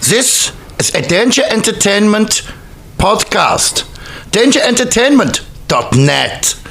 This is a Danger Entertainment podcast. DangerEntertainment.net.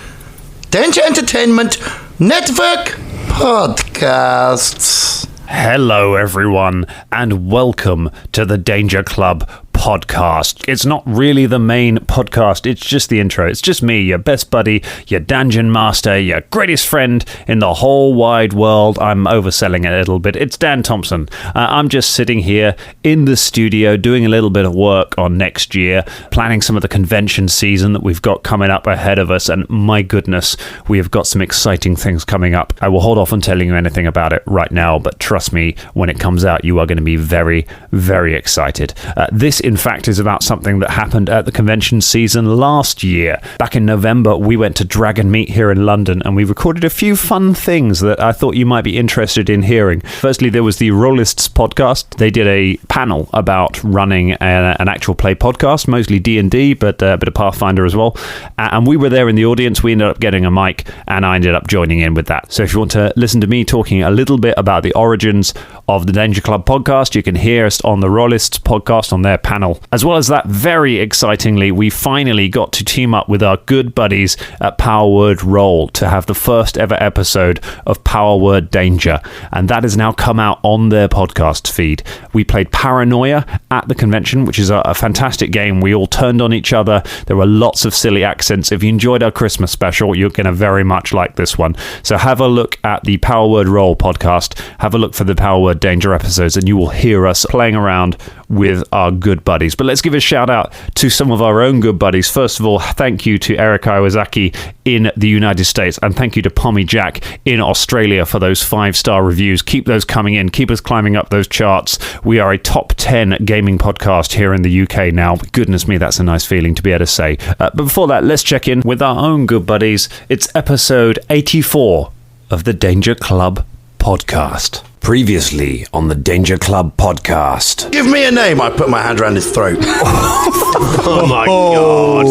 Danger Entertainment Network Podcasts. Hello, everyone, and welcome to the Danger Club podcast. It's not really the main podcast, it's just the intro. It's just me, your best buddy, your dungeon master, your greatest friend in the whole wide world. I'm overselling it a little bit. It's Dan Thompson. I'm just sitting here in the studio doing a little bit of work on next year, planning some of the convention season that we've got coming up ahead of us, and my goodness, we have got some exciting things coming up. I will hold off on telling you anything about it right now, but trust me, when it comes out, you are going to be very, very excited. This, in fact, is about something that happened at the convention season last year. Back in November, we went to Dragon Meet here in London, and we recorded a few fun things that I thought you might be interested in hearing. Firstly, there was the Rollists podcast. They did a panel about running an actual play podcast, mostly D&D, but a bit of Pathfinder as well. And we were there in the audience. We ended up getting a mic, and I ended up joining in with that. So if you want to listen to me talking a little bit about the origins of the Danger Club podcast, you can hear us on the Rollists podcast on their panel. As well as that, very excitingly, we finally got to team up with our good buddies at Power Word Roll to have the first ever episode of Power Word Danger, and that has now come out on their podcast feed. We played Paranoia at the convention, which is a fantastic game. We all turned on each other. There were lots of silly accents. If you enjoyed our Christmas special, you're going to very much like this one. So have a look at the Power Word Roll podcast. Have a look for the Power Word Danger episodes, and you will hear us playing around with our good buddies. But let's give a shout out to some of our own good buddies. First of all, thank you to Eric Iwasaki in the United States, and thank you to Pommy Jack in Australia for those 5-star reviews. Keep those coming in. Keep us climbing up those charts. We are a top 10 gaming podcast here in the UK now. Goodness me, that's a nice feeling to be able to say. But before that, let's check in with our own good buddies. It's episode 84 of the Danger Club podcast. Previously on the Danger Club podcast. Give me a name. I put my hand around his throat. Oh my God.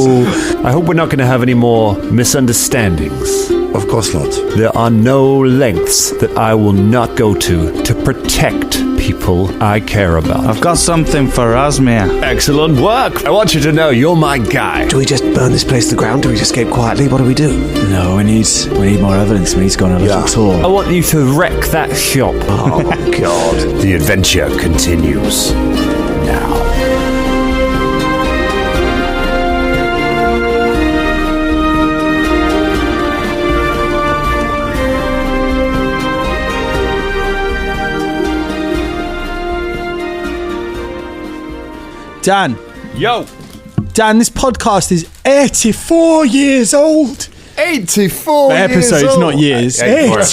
I hope we're not going to have any more misunderstandings. Of course not. There are no lengths that I will not go to protect people I care about. I've got something for Razmir. Excellent work. I want you to know you're my guy. Do we just burn this place to the ground? Do we just escape quietly? What do we do? No, we need more evidence. We need to go on a little tour. I want you to wreck that shop. Oh, God. The adventure continues now. Dan. Yo. Dan, this podcast is 84 years old. 84 episodes, years old. not years. 84.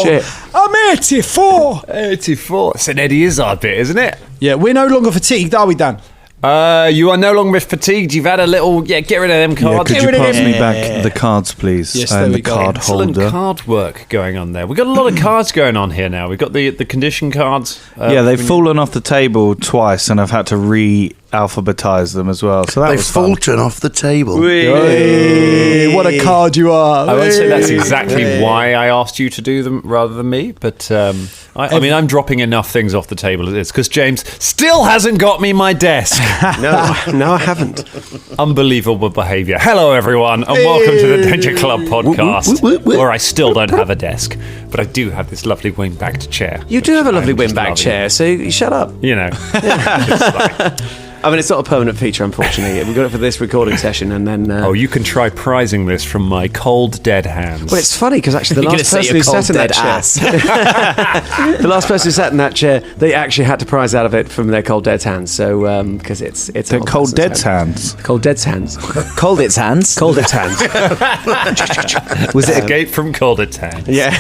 Shit. I'm 84. 84. It's an Eddie Izzard bit, isn't it? Yeah, we're no longer fatigued, are we, Dan? You are no longer fatigued. You've had a little... Yeah, get rid of them cards. Could you pass me back the cards, please? Yes, there and we the go. card Excellent holder. card work going on there. We've got a lot of cards going on here now. We've got the condition cards. Yeah, they've fallen off the table twice, and I've had to re-alphabetize them as well. So that They've was fun. fallen off the table. Hey, what a card you are. I won't say that's exactly why I asked you to do them rather than me, but I mean, I'm dropping enough things off the table as it is, because James still hasn't got me my desk. No, I haven't. Unbelievable behaviour. Hello, everyone, and welcome to the Danger Club podcast, where I still don't have a desk, but I do have this lovely wing-backed chair. You do have a lovely I'm just windbag loving. chair, so you shut up. You know. I mean, it's not a permanent feature, unfortunately. We got it for this recording session, and then... Oh, you can try prizing this from my cold, dead hands. Well, it's funny, because actually the You're last gonna person say who your sat in that cold, chair... the last person who sat in that chair, they actually had to prize out of it from their cold, dead hands. So, because it's The a cold dead's hands. Cold dead's hands. Cold its hands. Cold dead's hands. Was it Escape from Colditz Hands? Yeah.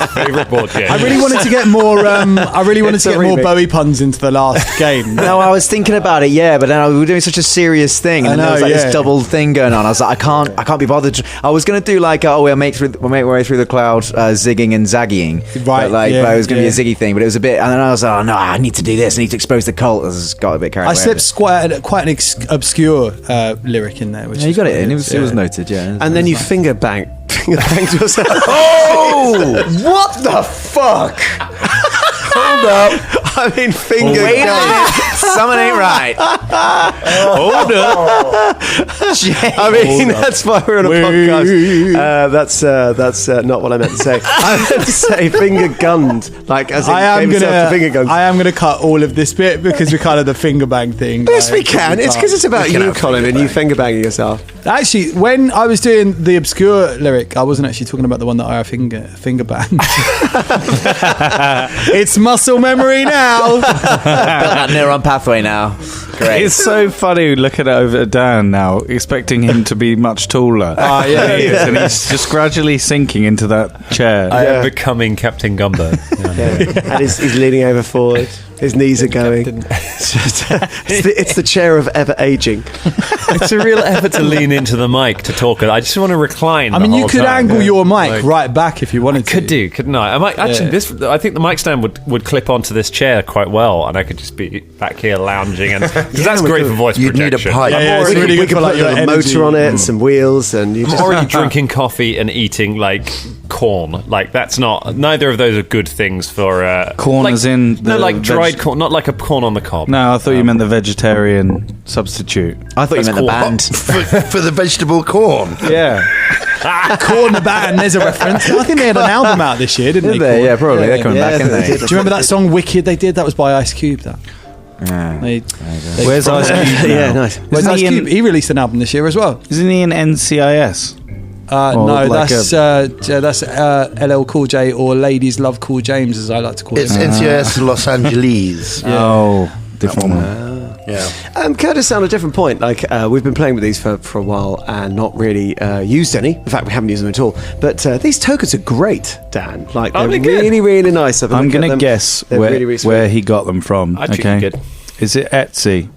Favourite board game. I really wanted to get more. It's a more remix. Bowie puns into the last game. No, I was thinking about it, yeah, but then we were doing such a serious thing, and then there was like this double thing going on. I was like, I can't be bothered. I was going to do like, we'll make our way through the cloud, zigging and zaggying, Right? But it was going to be a ziggy thing, but it was a bit. And then I was like, oh no, I need to do this. I need to expose the cult. I just got a bit carried away. I slipped quite an obscure lyric in there. Which You got it in. It was noted, yeah. And then you finger banged yourself. Oh! What the fuck? Hold up. I mean, finger Wait a guns. minute. Someone ain't right. Hold up. I mean, that's why we're on a podcast. That's not what I meant to say. I meant to say finger gunned, like as in gave himself to finger guns. I am gonna cut all of this bit because we're kind of the finger bang thing. Yes, we can. It's because it's about you, Colin, and you finger banging yourself. Actually, when I was doing the obscure lyric, I wasn't actually talking about the one that I finger banged. It's muscle memory now. Built that neuron pathway now. Great. It's so funny looking over at Dan now, expecting him to be much taller. Yeah, He is, and he's just gradually sinking into that chair. I am becoming Captain Gumbo. And he's leaning over forward. His knees are going. It's the chair of ever aging. It's a real effort to lean into the mic to talk. I just want to recline. I mean, you could angle your mic Like, right back if you wanted to. Could do, couldn't I? I might actually. I think the mic stand would clip onto this chair quite well, and I could just be back here lounging, and because that's great for voice You'd need projection. a pipe. Yeah, it's really we good could for like put your a energy. motor on it and some wheels, and you I'm just already drinking coffee and eating like corn. Like that's not. Neither of those are good things for Corn like, as in no, the like dried veg- corn, not like a corn on the cob. No, I thought you meant the vegetarian substitute. I thought you meant the band. For the vegetable corn. Yeah. Corn the band, there's a reference. I think they had an album out this year, didn't they? Korn? Yeah, probably. They're coming back, aren't they? Do you remember that song Wicked they did? That was by Ice Cube. That. They Where's Ice Cube now? yeah, nice. Where's Isn't Ice he in- Cube? He released an album this year as well. Isn't he in NCIS? No, like that's LL Cool J, or Ladies Love Cool James, as I like to call It's it. NCIS Los Angeles. Oh, different one. Yeah. Curtis, on a different point, like we've been playing with these for a while and not really used any. In fact, we haven't used them at all. But these tokens are great, Dan. Like they're really, really nice. I'm going to guess where he got them from. I think Okay. you could. Is it Etsy?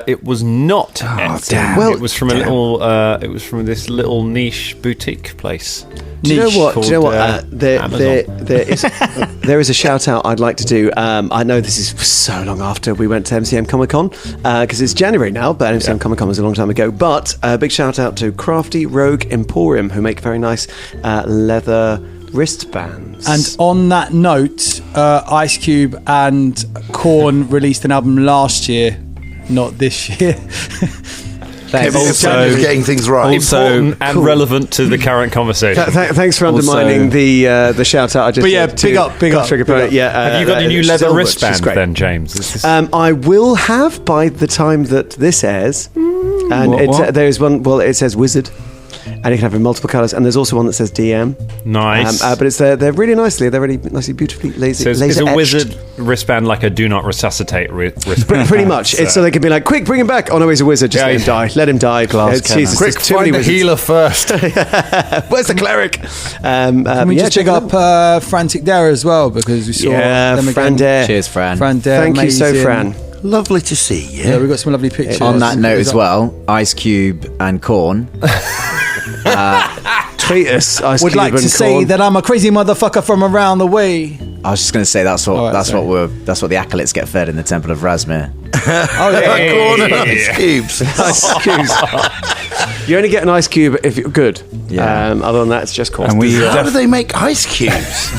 It was not. Etsy. damn. Well, it was from a little. It was from this little niche boutique place. Do you know what? called, Amazon. There is a shout out I'd like to do. I know this is so long after we went to MCM Comic Con because it's January now, but MCM Comic Con was a long time ago. But a big shout out to Crafty Rogue Emporium, who make very nice leather wristbands. And on that note, Ice Cube and Korn released an album last year, not this year. Also, getting things right. Important and relevant to the current conversation. Thanks for undermining the shout out I just But yeah, did big to up, big Crafty up, Rogue big up. Yeah, Have you got any new she's leather Albert, she's wristbands great. then, James? Is this- I will have by the time that this airs, and What? there is one. Well, it says Wizard, and you can have it in multiple colours. And there's also one that says DM. nice. But it's they're really nicely. They're really nicely, beautifully lazy. So is laser a etched. wizard wristband like a do not resuscitate wristband? Pretty much. It's so they can be like, quick, bring him back. Oh no, he's a wizard. Just Yeah, let him yeah. die. Let him die. Glass Jesus, Quick, there's too many find the wizards. healer first. Where's the cleric? Can we just check up Frantic Dare as well, because we saw them again. Fran Dare. Cheers, Fran. Fran Dare, Thank you so, amazing. Fran. Lovely to see you. Yeah, we got some lovely pictures. On that note as well, Ice Cube and Korn. Tweet us. Ice Would Cube like to and say Korn. that I'm a crazy motherfucker from around the way. I was just going to say that's what All right, that's sorry. what the acolytes get fed in the Temple of Razmir. Oh yeah. Corner ice cubes. Ice cubes. You only get an ice cube if you're good. Yeah. Other than that, it's just cost. And we How do they make ice cubes?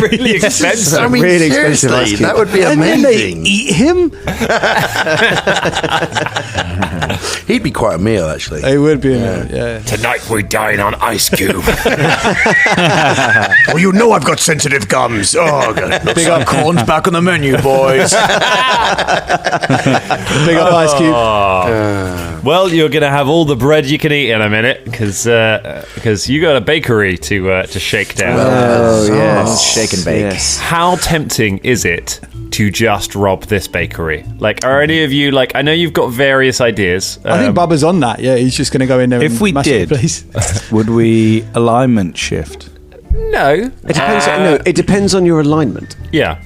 really expensive. I mean, really expensive ice seriously, cube. that would be And then they amazing. eat him. He'd be quite a meal, actually. It would be. Yeah. Tonight we dine on Ice Cube. Well, you know I've got sensitive gums. Oh, God. Big up Korn's back on the menu, boys. Big up Ice Cube. Well, you're going to have all the bread you can eat in a minute because you got a bakery to shake down. Oh yes, Shake and bake. Yes. How tempting is it to just rob this bakery? Like, are any of you like? I know you've got various ideas. I think Bubba's on that. Yeah, he's just going to go in there. If and we mash did, the place. would we alignment shift? no. It depends. No, it depends on your alignment. Yeah.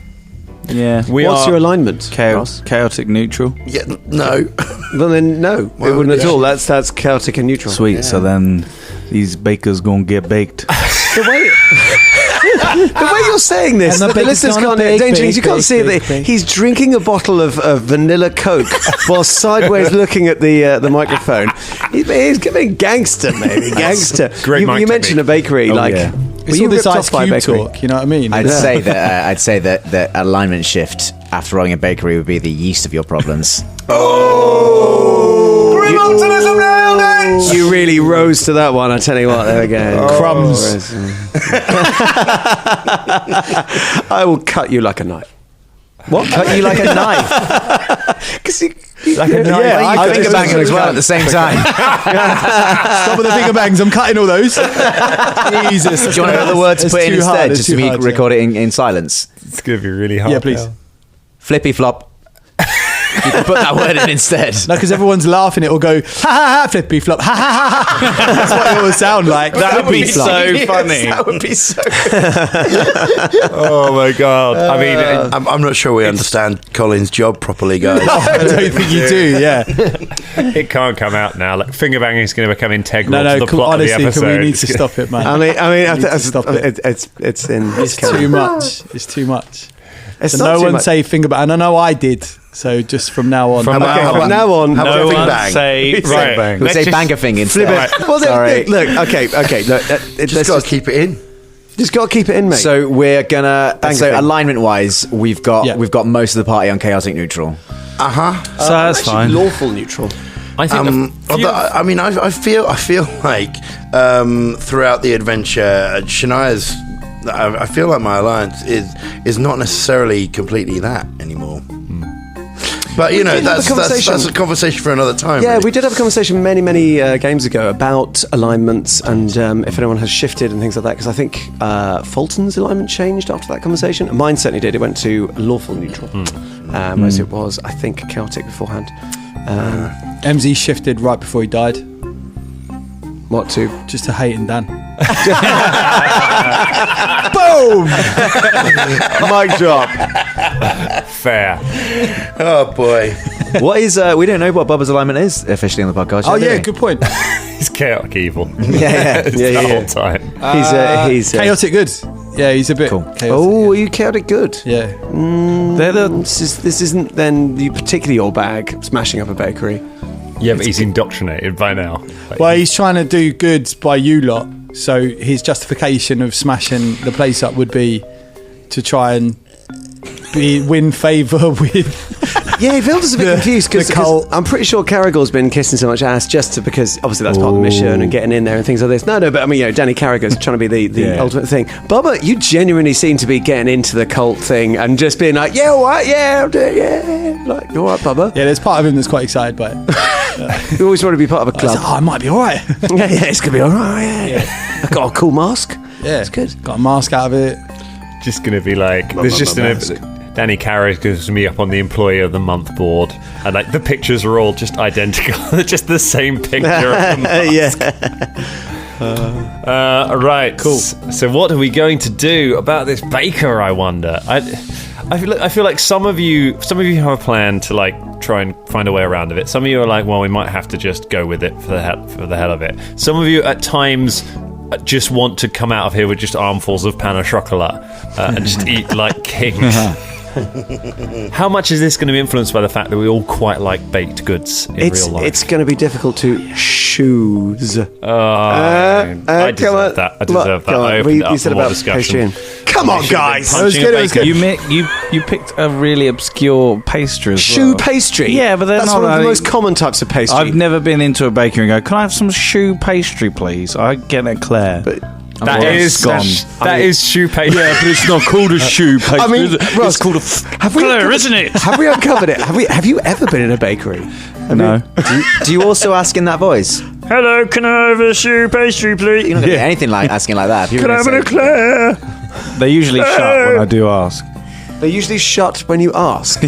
Yeah. What's your alignment? Ross? Chaotic neutral. Yeah, no. Well, then no, it wouldn't at all. That's chaotic and neutral. Sweet. So then these bakers gonna get baked. The way you're saying this, And the the baker's listeners gonna can't. bake, You can't bake, see bake, that bake. he's drinking a bottle of vanilla Coke while sideways looking at the microphone. He's getting gangster, maybe gangster. Great You mic mentioned a bakery, like. yeah. Were It's you all this ripped Ice off by a Cube bakery? talk. You know what I mean? I'd say that the alignment shift after running a bakery would be the yeast of your problems. You really rose to that one, I tell you what, there we go. Crumbs. I will cut you like a knife. What? Cut you like a knife? Like a knife. Yeah, I finger banging as well at the same time. Stop with the finger bangs. I'm cutting all those. Jesus. Do you want to know the word to put in instead, just to record it in silence? It's going to be really hard. Yeah, please. Flippy flop. You can put that word in instead. No, because everyone's laughing. It will go, ha ha ha, flippy flop, ha ha ha. That's what it will sound like. That would be so funny. That would be so Oh my God. I mean, I'm not sure we understand Colin's job properly, guys. I don't think you do, yeah. it can't come out now. Like, finger banging is going to become integral No, to the plot honestly, of the episode. we need to stop it, man. I mean, need to stop it. it's in. It's too much. It's too much. It's So not no too one much. say finger bang. And I know I did. So just from now on. From Okay, from now on, How about No finger one bang? say Right. bang. We'll say Let's banger thing instead. Well, Sorry. look, okay. Look, Just got to keep it in. just got to keep it in, mate. So we're gonna. Banger So thing. alignment-wise, we've got most of the party on chaotic neutral. So that's fine. lawful neutral. I think Although, I mean, I feel like throughout the adventure, Shania's. I feel like my alliance is not necessarily completely that anymore. But you know, did have a that's a conversation for another time. Yeah, really. we did have a conversation many games ago about alignments and if anyone has shifted and things like that. Because I think Fulton's alignment changed after that conversation. Mine certainly did. It went to lawful neutral, whereas it was, I think, chaotic beforehand. MZ shifted right before he died. What to? Just to hate and Dan. Boom! Mic drop. fair. Oh boy. What is? We don't know what Bubba's alignment is officially on the podcast. Oh, do yeah, we? good point. He's chaotic evil. Yeah. The whole time. He's Chaotic good. Yeah, he's a bit Cool. chaotic. Oh, are you chaotic good? Yeah. They're the This isn't then particularly your bag, smashing up a bakery. Yeah, but he's indoctrinated by now. Like, Well, he's trying to do good by you lot. So his justification of smashing the place up would be to try and win favour with. Yeah, Vilda's a bit confused the because cult. I'm pretty sure Carragor's been kissing so much ass because obviously that's part of the mission and getting in there and things like this. No, but I mean, you know, Danny Carragor's trying to be the Yeah. ultimate thing. Bubba, you genuinely seem to be getting into the cult thing and just being like, yeah, all right, yeah, I'll do it, yeah. Like, all right, Bubba. Yeah, there's part of him that's quite excited by it. You always want to be part of a He's club. like, oh, it might be all right. Yeah, it's going to be all right, yeah. I've got a cool mask. Yeah, It's good. Got a mask out of it. just going to be like, there's just Danny Carragher gives me up on the Employee of the Month board, and like the pictures are all just identical. They're just the same picture of the mask. Yeah. Right, cool. So what are we going to do about this baker, I wonder? I feel like some of you have a plan to like try and find a way around of it. Some of you are like, well, we might have to just go with it for the hell of it. Some of you at times just want to come out of here with just armfuls of pain au chocolat and just eat like kings. How much is this going to be influenced by the fact that we all quite like baked goods in real life? It's going to be difficult to choose. I deserve that. I deserve that. I opened it up You said for more about discussion. pastry. Come on, guys. It was good, it was good. You picked a really obscure pastry as Shoe well. pastry. Yeah, but they're that's not one of the really- most common types of pastry. I've never been into a bakery and go, can I have some shoe pastry, please? I get an eclair. But That is gone. That is shoe pastry. Yeah, but it's not called a shoe pastry. I mean, Ross, it's called a eclair, isn't it? Have we uncovered it? Have you ever been in a bakery? No. Do you also ask in that voice? Hello, can I have a shoe pastry, please? You're not going to get anything like asking like that. Can I have an eclair? They usually shut when I do ask. They usually shut when you ask.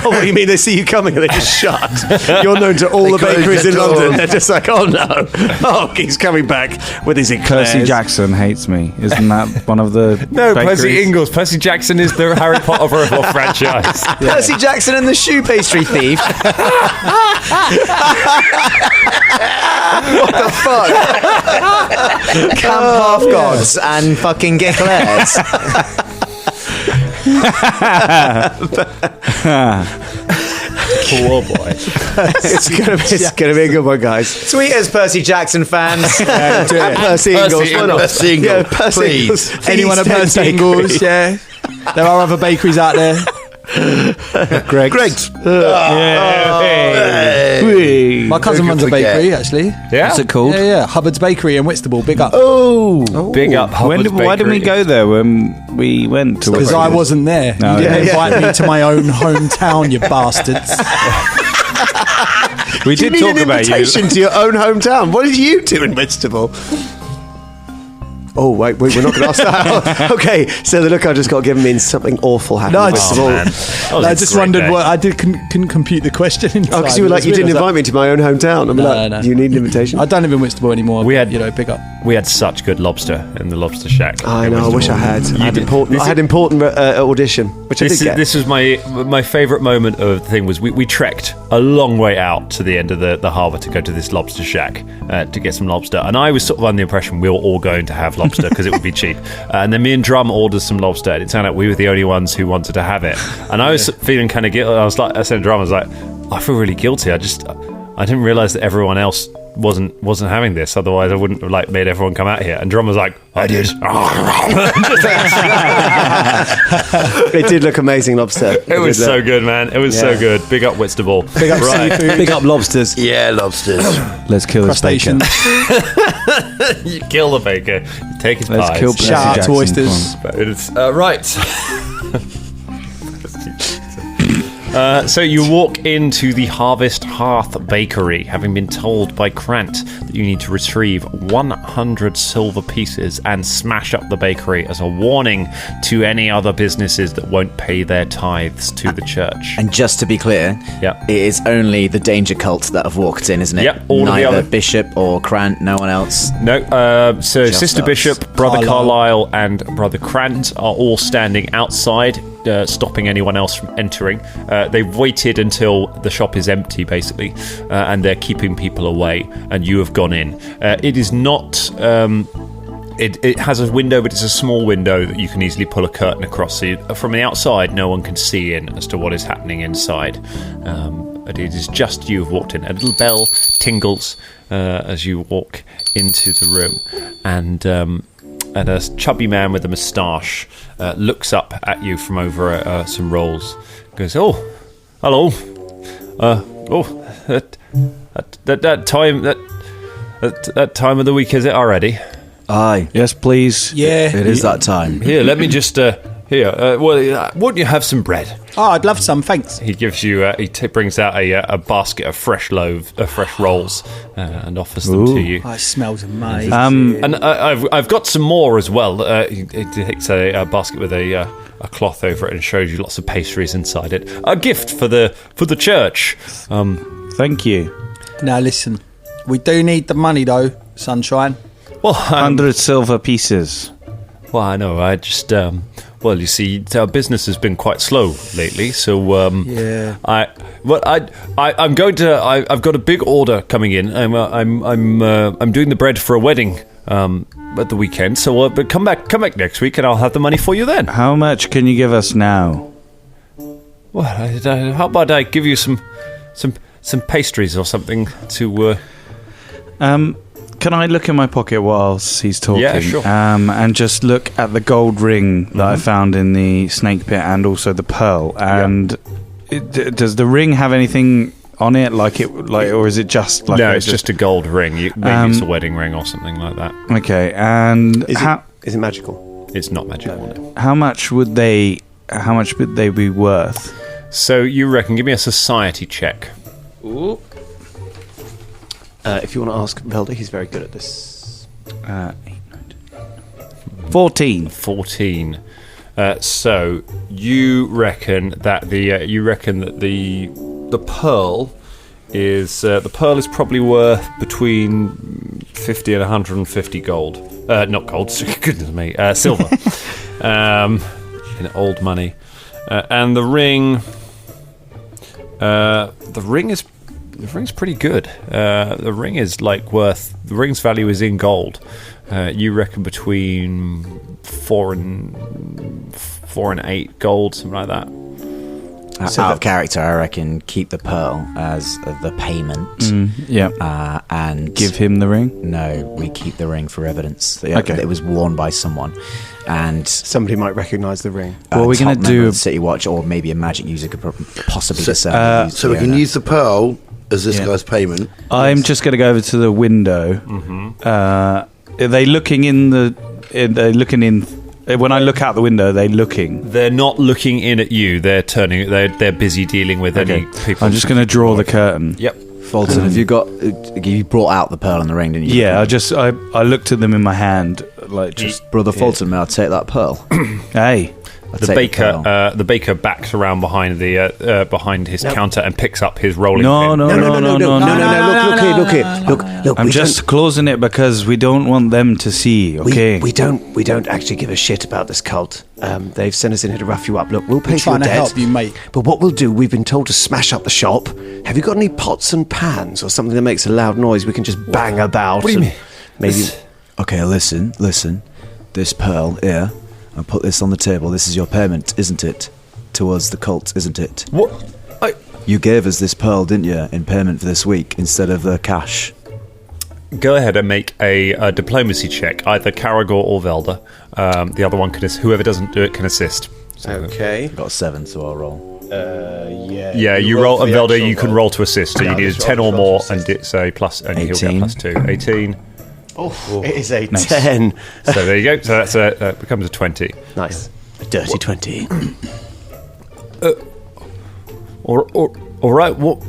Oh, what do you mean? They see you coming and they just shut? You're known to all the close bakeries the in door. London. They're just like, oh no, oh, he's coming back with his eclairs. Percy Jackson hates me. Isn't that one of the No, bakeries? Percy Ingalls. Percy Jackson is the Harry Potter franchise. Percy Jackson and the shoe pastry thief. What the fuck? Camp half gods and fucking eclairs. Poor boy. It's gonna be a good one, guys. Tweet us, Percy Jackson fans. And Percy Ingalls. Why not? Percy Ingalls, Yeah, Percy please. Ingalls. Anyone at East End Percy Bakery. Ingalls, yeah. There are other bakeries out there. Greg's. Hey. My cousin Who runs could a forget? bakery, actually. Yeah. What's it called? Yeah. Hubbard's Bakery in Whitstable. Big up. Big up. Hubbard's Why didn't we Bakery. go there when we went to? Because I wasn't there. No, You didn't yeah. invite me to my own hometown, you bastards. We Do you did need talk an about you. invitation to your own hometown? What did you do in Whitstable? Oh, wait, we're not going to ask that. Okay, so the look I just got given means something awful happened No, in it's- Whitstable. Man. That was I a just great wondered day. what I couldn't compute the question. Oh, because you were like, you didn't invite me to my own hometown. I'm like, No. do you need an invitation? I don't live in Whitstable anymore. We had- big up. We had such good lobster in the lobster shack. I in know, I wish I Whitstable. had. I had important audition, which I did get. This was my favourite moment of the thing was we trekked a long way out to the end of the harbour to go to this lobster shack to get some lobster, and I was sort of under the impression we were all going to have lobster because it would be cheap, and then me and Drum ordered some lobster, and it turned out we were the only ones who wanted to have it, and I was feeling kind of guilty. I said to Drum, I was like, I feel really guilty. I didn't realise that everyone else wasn't having this, otherwise I wouldn't have made everyone come out here. And Drum was like, I did. It did look amazing, lobster. It was so good, man. It was so good. Big up Whitstable. Big up seafood. Big up lobsters. Yeah, lobsters. Let's kill this baker. Crustaceans. You kill the baker, you take his Let's pies. kill Shout out to Jackson. oysters. But it's right. So you walk into the Harvest Hearth Bakery, having been told by Krant that you need to retrieve 100 silver pieces and smash up the bakery as a warning to any other businesses that won't pay their tithes to the church. And just to be clear, Yep. it is only the Danger Cult that have walked in, isn't it? Yep, all of the Neither other- Bishop or Krant, no one else. No, so Just Sister us. Bishop, Brother Carlisle, and Brother Krant are all standing outside, stopping anyone else from entering. They've waited until the shop is empty, basically, and they're keeping people away, and you have gone in. It is not... It has a window, but it's a small window that you can easily pull a curtain across. So from the outside, no one can see in as to what is happening inside. But it is just you have walked in. A little bell tingles as you walk into the room, and a chubby man with a moustache looks up at you from over some rolls. Goes, "Oh, hello. That time of the week, is it already? Aye. Yes, please. Yeah. It is that time. Here, let me just wouldn't you have some bread?" Oh, I'd love some, thanks. He gives you. Brings out a basket of fresh rolls, and offers them to you. Oh, it smells amazing. And I've got some more as well. He takes a basket with a cloth over it and shows you lots of pastries inside it. A gift for the church. Thank you. Now listen, we do need the money though, Sunshine. Well, 100 silver pieces. well, I know. I just well, you see, our business has been quite slow lately. So Yeah. I'm going to. I've got a big order coming in. I'm doing the bread for a wedding at the weekend. So but come back next week, and I'll have the money for you then. How much can you give us now? Well, how about I give you some pastries or something to. Can I look in my pocket whilst he's talking? Yeah, sure. And just look at the gold ring that I found in the snake pit and also the pearl. And does the ring have anything on it, or is it just like? No, it's just a gold ring. Maybe it's a wedding ring or something like that. Okay. And Is it magical? It's not magical. No. how much would they be worth? So you reckon? Give me a society check. If you want to ask Velda, he's very good at this. 14. 14. So you reckon that the pearl is probably worth between 50 and 150 gold. Not gold. Goodness me, silver. In old money, and the ring. The ring's pretty good. The ring is the ring's value is in gold. You reckon between 4 and 8 gold, something like that. Out of character, I reckon keep the pearl as the payment. And give him the ring. No, we keep the ring for evidence. Okay. It was worn by someone, and somebody might recognise the ring. What we're going to do? City Watch, or maybe a magic user could possibly discern. So we can use the pearl as this guy's payment. I'm just going to go over to the window. Are they looking in the? They're looking in. When I look out the window, they're looking. They're not looking in at you. They're turning. They're busy dealing with any people. I'm just going to draw the curtain. Yep. Fulton, have you brought out the pearl and the ring, didn't you? Yeah, I looked at them in my hand, like just. Brother Fulton, may I take that pearl? Hey. The baker backs around behind behind his counter and picks up his rolling pin. No. Look here. I'm just closing it because we don't want them to see. Okay. We don't actually give a shit about this cult. They've sent us in here to rough you up. Look, we'll pay for your trying to debt. help you, mate. But what we'll do, we've been told to smash up the shop. Have you got any pots and pans or something that makes a loud noise we can just bang about? What do you mean? Maybe. Okay, listen. This pearl here. I put this on the table. This is your payment, isn't it? Towards the cult, isn't it? What? You gave us this pearl, didn't you, in payment for this week instead of the cash? Go ahead and make a diplomacy check, either Caragor or Velda. The other one can whoever doesn't do it can assist. So. Okay. I've got a 7, so I'll roll. Yeah, you roll, and Velda, you can roll to assist. So you need a 10 or more, and say plus, and 18. he'll get +2. 18. Oh, it is a 10. So there you go. So that becomes a 20. Nice. A dirty 20. All right. What?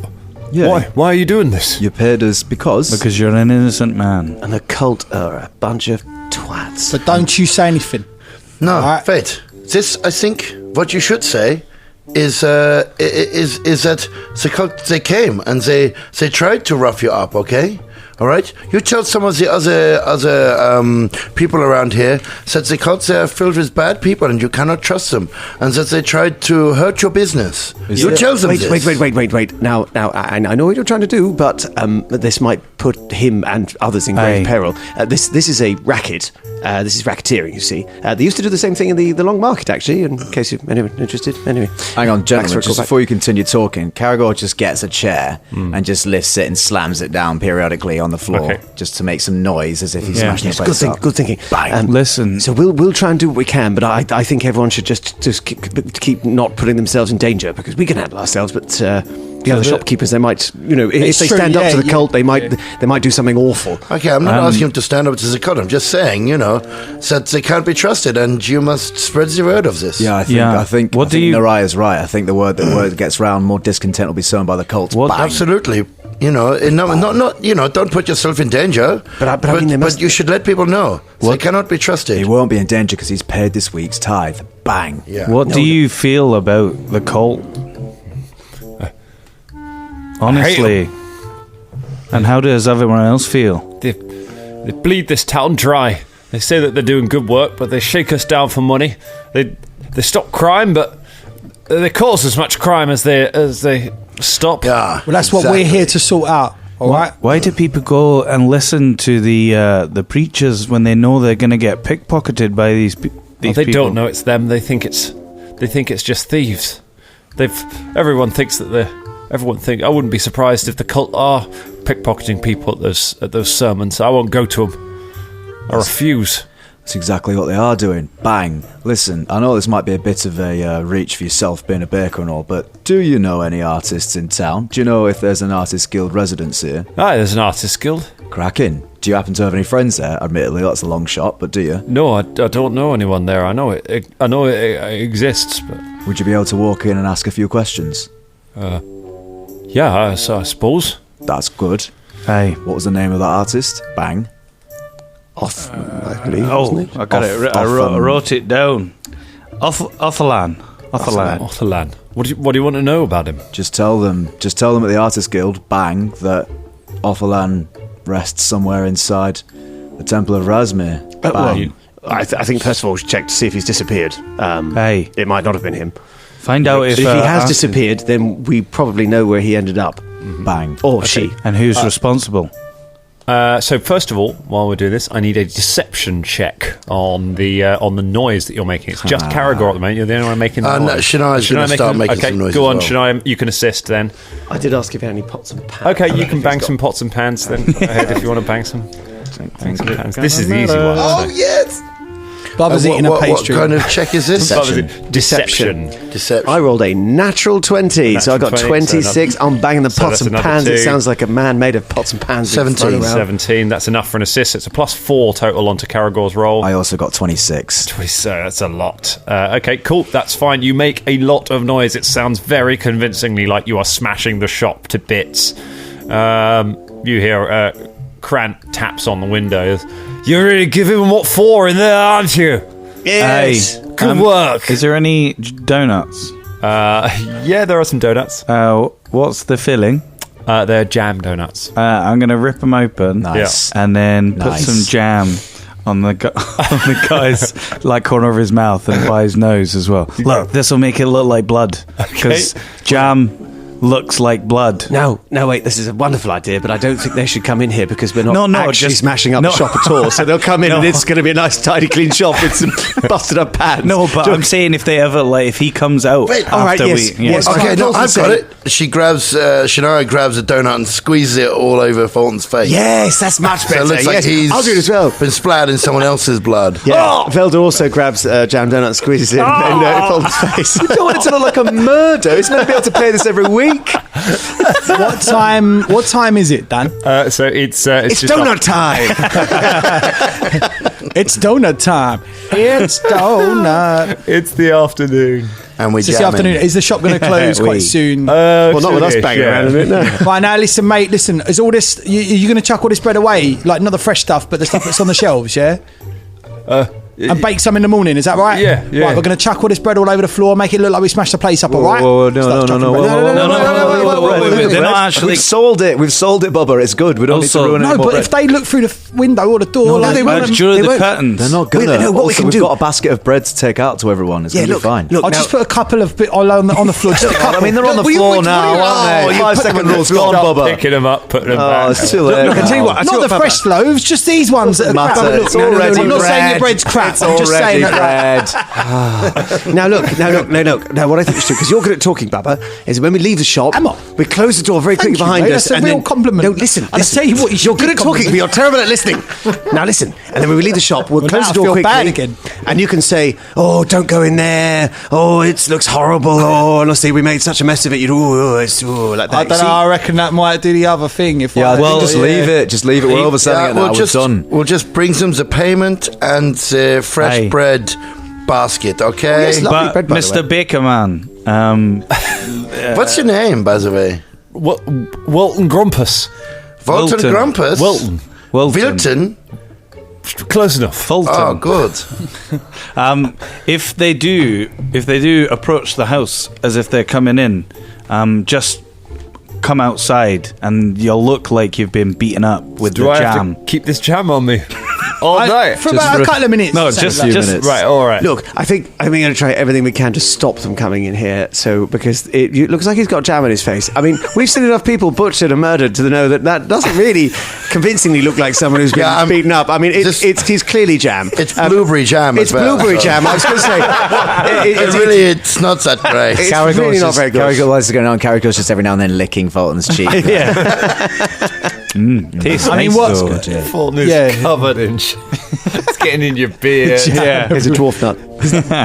Yeah. Why are you doing this? You paid us because you're an innocent man. And the cult are a bunch of twats. But don't you say anything. No, Right. Fate. This, I think, what you should say is that the cult, they came and they tried to rough you up. Okay. All right, you tell some of the other people around here that the cults are filled with bad people and you cannot trust them, and that they tried to hurt your business. You tell them this. Wait. Now, I know what you're trying to do, but this might put him and others in grave peril. This is a racket. This is racketeering, you see. They used to do the same thing in the Long Market, actually, in case you're interested. Anyway. Hang on, gentlemen, just before you continue talking, Caragor just gets a chair and just lifts it and slams it down periodically on the floor, just to make some noise as if he's smashing the place up. Good thinking. Listen. So we'll try and do what we can, but I think everyone should just keep not putting themselves in danger, because we can handle ourselves, but the other shopkeepers, they might, if they stand up to the cult, they might do something awful. Okay, I'm not asking them to stand up to the cult. I'm just saying, that they can't be trusted, and you must spread the word of this. Yeah, I think Naraya's right. I think the word gets round, more discontent will be sown by the cult. Absolutely. Don't put yourself in danger. But you should let people know. They cannot be trusted. He won't be in danger because he's paid this week's tithe. Bang. Yeah. What do you feel about the cult? Honestly. And how does everyone else feel? They bleed this town dry. They say that they're doing good work, but they shake us down for money. They stop crime, but they cause as much crime as they stop. Yeah. Well, that's what we're here to sort out. All right. Why do people go and listen to the preachers when they know they're going to get pickpocketed by these people? They don't know it's them. They think it's just thieves. Everyone thinks that I wouldn't be surprised if the cult are pickpocketing people at those sermons. I won't go to them. I refuse. That's exactly what they are doing. Bang. Listen, I know this might be a bit of a reach for yourself being a baker and all, but do you know any artists in town? Do you know if there's an Artist Guild residence here? There's an Artist Guild. Cracking. Do you happen to have any friends there? Admittedly, that's a long shot, but do you? No, I don't know anyone there. I know it exists, but... Would you be able to walk in and ask a few questions? Yeah, I suppose. That's good. Hey. What was the name of that artist? Bang. I believe, wasn't it? I got it. I wrote it down. Otherlan. What do you want to know about him? Just tell them at the Artist Guild, bang, that Otherlan rests somewhere inside the Temple of Razmir. I think Percival should check to see if he's disappeared. It might not have been him. Find out if he has disappeared, then we probably know where he ended up. Bang. Or she. And who's responsible? So first of all, while we're doing this, I need a deception check on the noise that you're making. It's just Caragor at the moment. You're the only one making the noise. No, Shania's going to start making some noise. Go on, as well. Shania. You can assist then. I did ask if you had any pots and pans. Okay, you can bang some pots and pans then. Go ahead if you want to bang some. Bang some pans. This is the easy one. Oh, yes! Bubba's eating a pastry. What kind of check is this? Deception. I rolled a natural 20, so I got 26. I'm banging the pots and pans. It sounds like a man made of pots and pans. 17. That's enough for an assist. It's a +4 total onto Caragor's roll. I also got 26. So that's a lot. Okay, cool. That's fine. You make a lot of noise. It sounds very convincingly like you are smashing the shop to bits. You hear Krant taps on the window. You're really giving them what for in there, aren't you? Yes. Hey, good work. Is there any donuts? Yeah, there are some donuts. What's the filling? They're jam donuts. I'm going to rip them open. Nice. And then put some jam on the guy's like corner of his mouth and by his nose as well. Look, this will make it look like blood. Because jam looks like blood. No, wait, this is a wonderful idea, but I don't think they should come in here because we're not actually smashing up the shop at all. So they'll come in and it's going to be a nice, tidy, clean shop with some busted up pans. No, but I'm saying if they ever, if he comes out after yes. Okay, no, I've got it. She grabs, Shania grabs a donut and squeezes it all over Fulton's face. Yes, that's much better. So it looks like he's I'll do it as well. been splattered in someone else's blood. Yeah. Velda also grabs jam donut and squeezes it in Fulton's face. You don't want it to look like a murder. It's not be able to play this every week. What time is it, Dan? So it's donut time. It's donut time. It's donut. It's the afternoon. And we're It's the jamming. afternoon. Is the shop going to close quite soon? Well, not with us banging around in it, no. Right, now listen, mate. Listen, is all this? You going to chuck all this bread away? Like not the fresh stuff, but the stuff that's on the shelves, yeah. And bake some in the morning, is that right? Yeah. Right, we're going to chuck all this bread all over the floor, make it look like we smashed the place up, all right? No. They're not actually. We've sold it, Bubba. It's good. We don't need to ruin it. No, but if they look through the window or the door, they won't. The curtains. They're not gonna. No, what we can we've do- got a basket of bread to take out to everyone. It's gonna be fine. Look, I'll just put a couple of bit on the floor. Just a couple. I mean, they're on the floor now, aren't they? 5 second rule's gone, Bubba. Picking them up, putting them Oh, back. it's too late. Look, I tell you what. Not the fresh loaves, just these ones that are crap. Matter. Look, It's already I'm not saying your bread. bread's crap. It's I'm just saying already that. Now look. Now what I think is true, because you're good at talking, Bubba, is when we leave the shop, Am I? we close the door very quickly you, behind mate. us. That's a real compliment. No, listen. I'll tell you what, you should You're good at give talking, but you're terrible at listening. Now listen, and then when we leave the shop, we'll close now the I door feel quickly, bad again. and you can say, "Oh, don't go in there. Oh, it looks horrible. Oh, honestly, we made such a mess of it. It's like that." I don't know. I reckon that might do the other thing. If Yeah, I well, just leave it. Just leave it. We're overselling it now. We're done. We'll just bring them the payment and the fresh bread basket, okay? yes, lovely But bread, by the Mr. way. Bakerman, What's your name, by the way? Wilton Grumpus. Wilton Wilton. Grumpus? Wilton. Wilton? Close enough. Fulton. Oh, good. If they do approach the house as if they're coming in, just come outside and you'll look like you've been beaten up with Do the I jam. have to keep this jam on me all night? for about a couple of minutes. No, something just like that. minutes. Right, all right. Look, I think we're going to try everything we can to stop them coming in here. So because it looks like he's got jam on his face. I mean, we've seen enough people butchered and murdered to know that doesn't really convincingly look like someone who's been beaten up. I mean, he's clearly jam. It's blueberry jam It's as well. blueberry jam. I was going to say, It's not that great. It's really not very good. Caragor's going on. Caragor's just every now and then licking Fulton's cheek. Tastes I mean, nice, what's though. Fulton is covered in it's getting in your beard. Yeah. Here's a dwarf nut.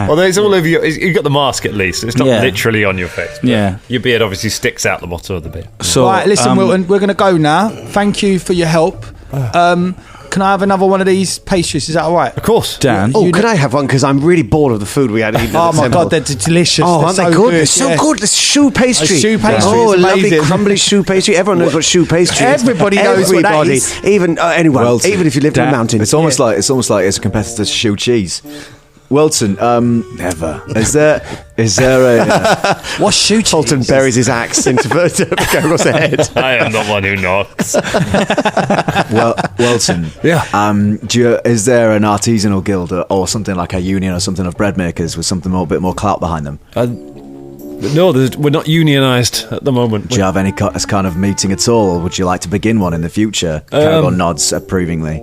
Well, it's all over you've got the mask at least. It's not Yeah. literally on your face. But Yeah. Your beard obviously sticks out the bottom of the beard. So, Right, listen, Wilton, we're going to go now. Thank you for your help. Can I have another one of these pastries? Is that all right? Of course. Dan. Oh, could I have one? Because I'm really bored of the food we had eaten. Oh at the my temple. God, they're delicious. Oh, aren't they good? They're so yeah. good. This shoe pastry. A shoe pastry Oh, is lovely amazing. crumbly shoe pastry. Everyone knows what shoe pastry is. Everybody knows what that Everybody. is. Even anyone. Well, even if you lived in the mountains. It's almost like it's a competitor to shoe cheese. Wilton, Never. is there a What's shoe cheese? Fulton buries his axe into Caragor's head. I am the one who knocks. Wilton? Yeah. Is there an artisanal guild or something like a union or something of bread makers with something a bit more clout behind them? No, we're not unionised at the moment. Do you have any kind of meeting at all, or would you like to begin one in the future? Caragor nods approvingly.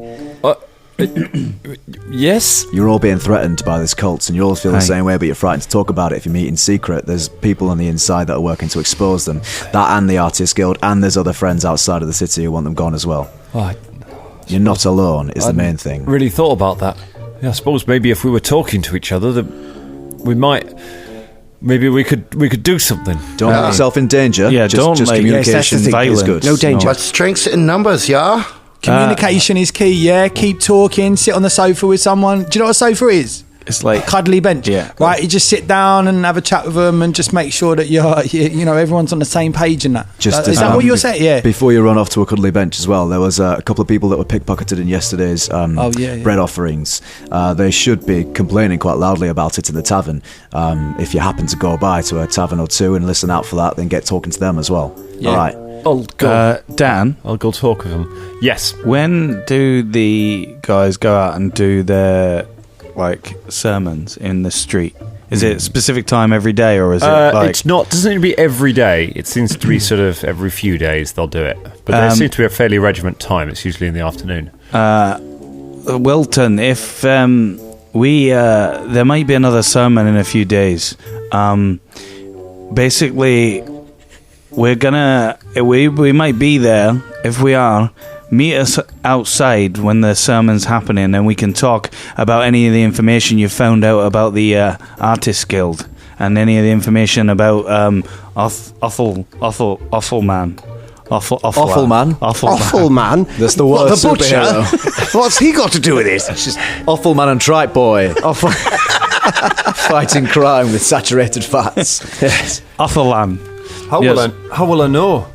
Yes? You're all being threatened by this cult, and you all feel the same way, but you're frightened to talk about it if you meet in secret. There's people on the inside that are working to expose them. That and the Artists Guild, and there's other friends outside of the city who want them gone as well. You're not alone, is the main thing. Really thought about that. Yeah, I suppose maybe if we were talking to each other, that we might... Maybe we could do something. Don't put yourself in danger. Yeah, just communication violence. is good. No danger. But strengths in numbers, yeah? Communication is key, yeah. Keep talking, sit on the sofa with someone. Do you know what a sofa is? It's like Cuddly bench. Yeah. Right, you just sit down and have a chat with them and just make sure that everyone's on the same page and that. Is that what you're saying? Yeah. Before you run off to a cuddly bench as well, there was a couple of people that were pickpocketed in yesterday's bread offerings. They should be complaining quite loudly about it in the tavern. If you happen to go by to a tavern or two and listen out for that, then get talking to them as well. Yeah. All right. I'll go. Dan, I'll go talk with him. Yes. when do the guys go out and do their sermons in the street? Is it a specific time every day, or is it it's not. Doesn't need to be every day. It seems to be sort of every few days they'll do it. But there seems to be a fairly regiment time. It's usually in the afternoon. Wilton, if there might be another sermon in a few days. Basically, we might be there. If we are, meet us outside when the sermon's happening, and we can talk about any of the information you found out about the Artists Guild and any of the information about Awful Man. Awful man. That's the word. What, the butcher? What's he got to do with it? It's just Awful Man and Tripe Boy. Fighting crime with saturated fats. Yes. Awful Man. How will I know?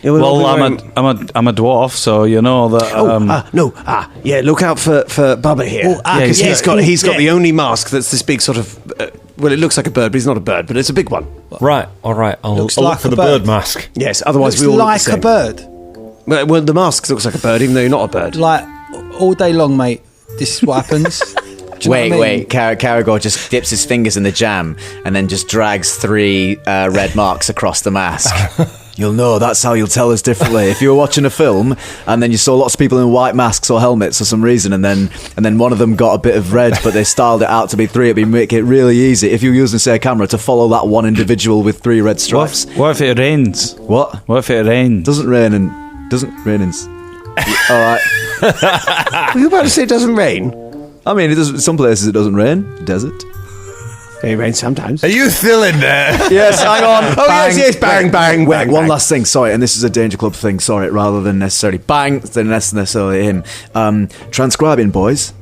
Well, I'm a dwarf, so you know that. Yeah. Look out for Bubba here. Because he's got the only mask that's this big sort of. Well, it looks like a bird, but it's not a bird, but it's a big one. Right. All right. I'll look for the bird mask. Yes. Otherwise, Looks we all look like the same. a bird. Well, the mask looks like a bird, even though you're not a bird. Like all day long, mate. This is what happens. Wait. Caragor just dips his fingers in the jam and then just drags 3 red marks across the mask. You'll know, that's how you'll tell us differently. If you were watching a film and then you saw lots of people in white masks or helmets for some reason, and then one of them got a bit of red, but they styled it out to be 3, it'd make it really easy if you were using, say, a camera to follow that one individual with 3 red stripes. What if it rains? What if it rains? Doesn't rain in. All right. Were you about to say it doesn't rain? I mean, it does. Some places it doesn't rain. Desert. It rains sometimes. Are you still in there? Yes, hang on. Oh, yes, bang. Wait, one last thing, sorry, and this is a Danger Club thing, sorry, rather than necessarily bang, than necessarily him. Transcribing, boys.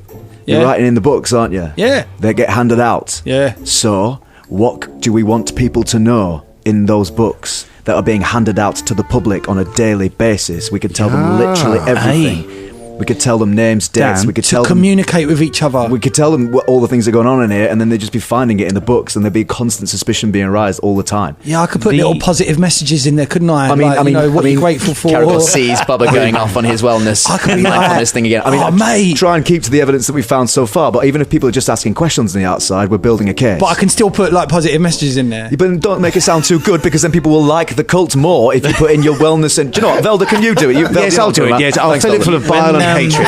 Yeah. You're writing in the books, aren't you? Yeah. They get handed out. Yeah. So, what do we want people to know in those books that are being handed out to the public on a daily basis? We could tell them literally everything. We could tell them names, dates. Dan, we could tell them communicate with each other. We could tell them all the things that are going on in here, and then they'd just be finding it in the books, and there'd be constant suspicion being raised all the time. Yeah, I could put little positive messages in there, couldn't I? I mean, what you're grateful for. Caragor sees Bubba going off on his wellness, I could be mindfulness thing again. I mean, mate. try and keep to the evidence that we found so far. But even if people are just asking questions on the outside, we're building a case. But I can still put positive messages in there. Yeah, but don't make it sound too good, because then people will like the cult more if you put in your wellness. And do you know what, Velda, can you do it? Yes, I'll do it. Yes, I'll fill it full of bile and hatred.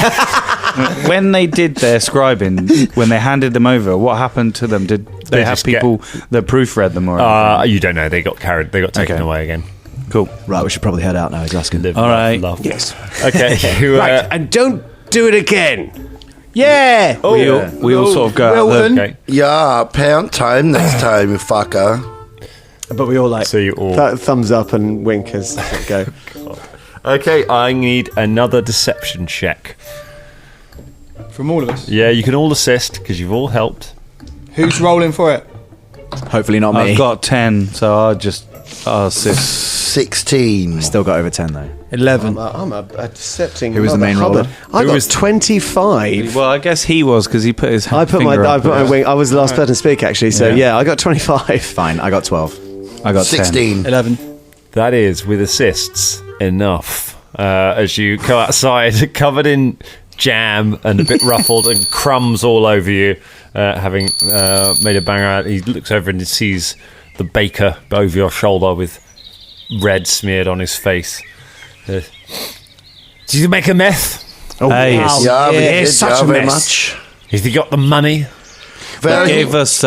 When they did their scribing, when they handed them over, what happened to them? Did they have people that proofread them, or you don't know? They got taken away again. Cool. Right, we should probably head out now. He's asking. All right. Love. Yes. Okay. Right, and don't do it again. Yeah. We all sort of go out there. Okay. Yeah, pound time next time, you fucker. But we all So you all. thumbs up and wink as go. Okay, I need another deception check. From all of us. Yeah, you can all assist because you've all helped. Who's rolling for it? Hopefully not me. I've got 10, so I'll assist. 16. Still got over 10 though. 11. I'm a decepting. Who was the main roller? I got 25. Well, I guess he was, because he put his I put my wing. I was the last person to speak, actually. So Yeah. I got 25. Fine, I got 12. I got 16. 11. That is, with assists, enough. As you go outside, covered in jam and a bit ruffled and crumbs all over you, having made a bang out. He looks over and sees the baker over your shoulder with red smeared on his face. Did you make a meth? Oh, Hey, yes. Yeah, we It's did, such a very mess. much. Have you got the money? They gave us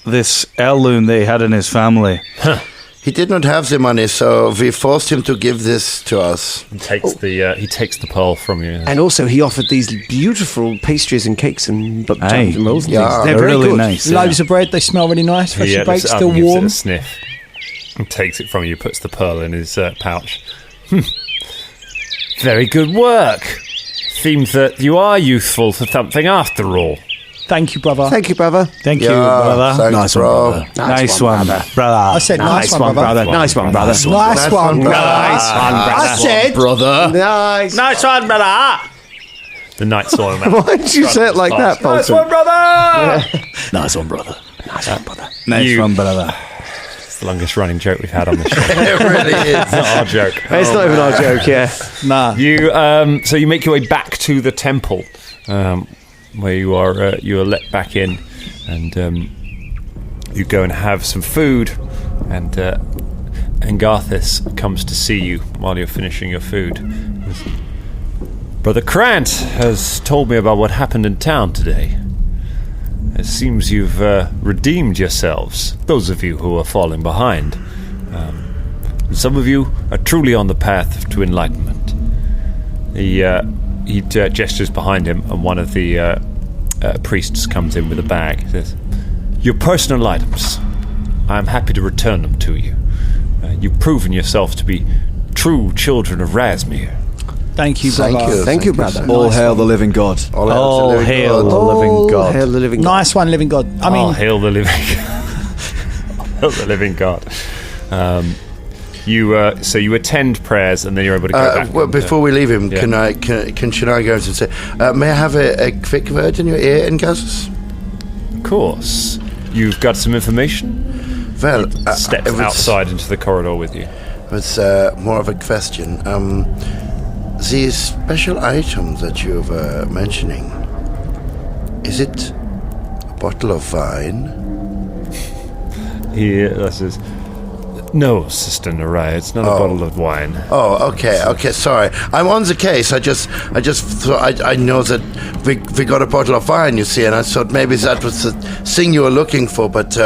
this heirloom they had in his family. He did not have the money, so we forced him to give this to us. He takes the pearl from you. And also, he offered these beautiful pastries and cakes and jams and rolls and Yeah. things. They're They're very really good. nice. Loads of bread. They smell really nice. Freshly baked, lifts it up still and gives it warm. a sniff. And takes it from you, puts the pearl in his pouch. Very good work. Seems that you are useful for something after all. Thank you, brother. Thank you, brother. Thank you, Yeah, brother. thanks, Nice one, bro. brother. Nice one, brother. I said nice one, brother. Nice one, brother. Nice one, Nice brother. one, I said Brother. Nice. Nice one, brother. The night soil man. Why did you say it like that, Bolton? brother! Nice one, brother. Nice one, brother. It's the longest running joke we've had on the show. It really is. It's not our joke. It's not even our joke, yeah. nah. So you make your way back to the temple, where you are let back in, and you go and have some food, and Garthis comes to see you while you're finishing your food. Brother Krant has told me about what happened in town today. It seems you've redeemed yourselves, those of you who are falling behind. Some of you are truly on the path to enlightenment. He gestures behind him, and one of the priests comes in with a bag. He says, "Your personal items. I am happy to return them to you. You've proven yourself to be true children of Razmir. Thank you, brother. Thank you. Thank you, brother. All hail the living God. All hail the living Oh, God. hail the living God. Nice one, living God. I mean, Hail the living hail the living God." You attend prayers, and then you're able to go back. Well, before we leave him, yeah. can Shania go and say, may I have a quick word in your ear, Engazus? Of course. You've got some information? Well, Steps it was, outside into the corridor with you. It was more of a question. These special items that you were mentioning, is it a bottle of wine? He says, "No, Sister Naraya, it's not a bottle of wine." Oh, okay, sorry. I'm on the case. I just thought I know that we got a bottle of wine, you see, and I thought maybe that was the thing you were looking for, but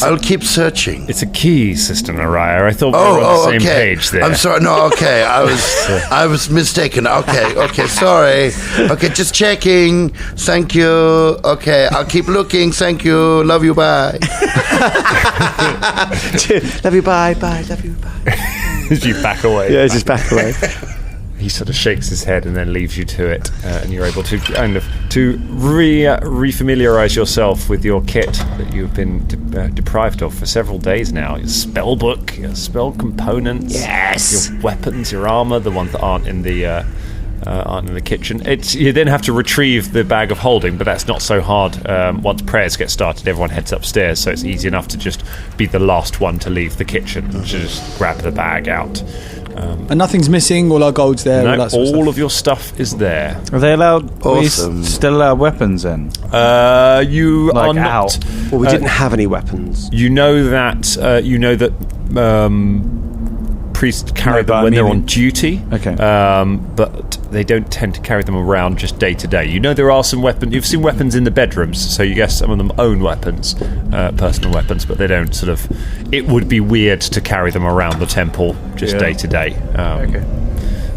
I'll keep searching. It's a key, Sister Naraya. I thought we were on the same page there. I'm sorry. No, okay. I was mistaken. Okay, sorry. Okay, just checking. Thank you. Okay, I'll keep looking. Thank you. Love you. Bye. Love you, bye, love you, bye. As you back away. Yeah, just back away. He sort of shakes his head and then leaves you to it, and you're able to kind of to refamiliarize yourself with your kit that you've been deprived of for several days now. Your spell book, your spell components, Yes. your weapons, your armor, the ones that aren't in the kitchen. You then have to retrieve the bag of holding, but that's not so hard. Once prayers get started, everyone heads upstairs, so it's easy enough to just be the last one to leave the kitchen, to just grab the bag out. and nothing's missing. All our gold's there. all No, that sort of all stuff. of your stuff is there. Are they allowed? Awesome. We still allow weapons in? You Like are not. out. Well, we didn't have any weapons. You know that. Priests carry No, but them I when they're mean- on duty. Okay. But they don't tend to carry them around just day to day. You know there are some weapons. You've seen weapons in the bedrooms, so you guess some of them own weapons, personal weapons, but they don't sort of. It would be weird to carry them around the temple just Yeah. day to day. Okay.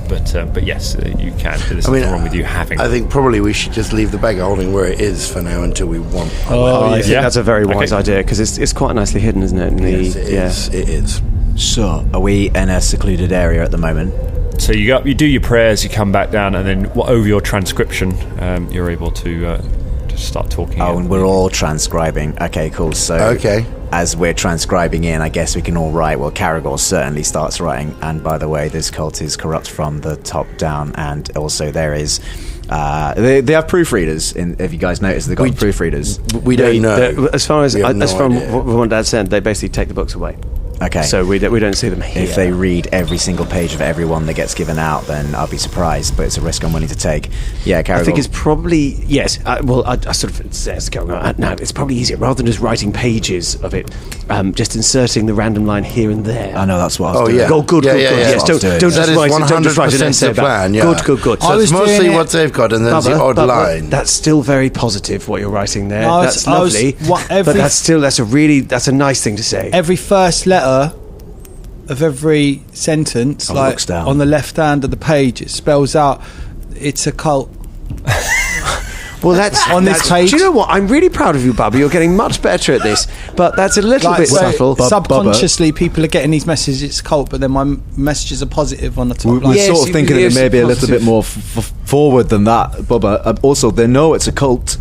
But yes, you can. There's nothing wrong with you having. I think probably we should just leave the bag of holding where it is for now until we want. Oh, I think yeah. that's a very wise Okay. idea because it's quite nicely hidden, isn't it? In the, Yes, it is. It is. So, are we in a secluded area at the moment? So you do your prayers, you come back down, and then over your transcription, you're able to start talking. Oh, and we're all transcribing. Okay, cool. So, Okay. as we're transcribing in, I guess we can all write. Well, Caragor certainly starts writing. And by the way, this cult is corrupt from the top down. And also there is... they have proofreaders. Have you guys noticed they've got proofreaders? We don't know. As far as We have no from idea. what Dad said, they basically take the books away. Okay. So we don't see them here. If they read every single page of every one that gets given out, then I'll be surprised, but it's a risk I'm willing to take. Yeah, Caragor. I think it's probably, yes, I sort of, it's going on now, it's probably easier, rather than just writing pages of it, just inserting the random line here and there. I know, that's what I was doing. Yeah. Oh, good. Yes, don't That just is write it. Don't just write an 100% essay the about plan, it. yeah. Good. So it's mostly what they've got, and there's the odd line. That's still very positive, what you're writing there. No, That's lovely. But that's a nice thing to say. Every first letter of every sentence, looks down. on the left hand of the page, it spells out it's a cult. Well, that's on this page. Do you know what? I'm really proud of you, Bubba. You're getting much better at this, but that's a little bit so subtle. Subconsciously, people are getting these messages. It's cult, but then my messages are positive on the top line. We're Yes, sort of thinking yes, it may be a little positive. bit more forward than that, Bubba. Also, they know it's a cult.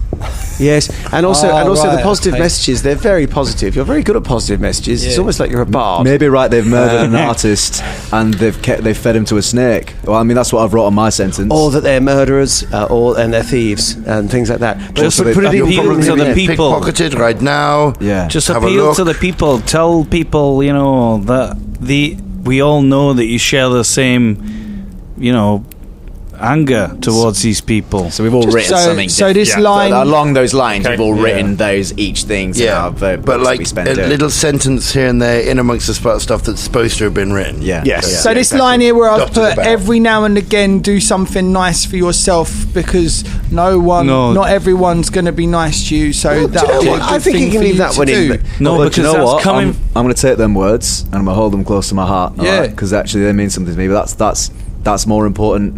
Yes, and also right, the positive okay. messages. They're very positive. You're very good at positive messages. It's Yeah. almost like you're a bard. Maybe they've murdered an artist and they've fed him to a snake. Well, I mean, that's what I've wrote on my sentence. Or that they're murderers, and they're thieves, and things like that. But Just put it in appeal probably to the in- people. Pickpocketed right now. Yeah. Just Have a appeal look. to the people. Tell people, that we all know that you share the same, anger towards these people. So we've all written so- something. so this different. line- along those lines, Okay. we've all Yeah. written those each things. in our But books that like we spend a doing. little sentence here and there in amongst the stuff that's supposed to have been written. Yeah. Yes. Yeah. So this exactly. line here where I've Dotted put about. every now and again do something nice for yourself, because not everyone's going to be nice to you. So Do you that'll know be a what? good I think thing you can for leave that to one in. do. but- No, But because you know that's what? coming. I'm going to take them words and I'm going to hold them close to my heart. Yeah. Because actually they mean something to me. But that's more important,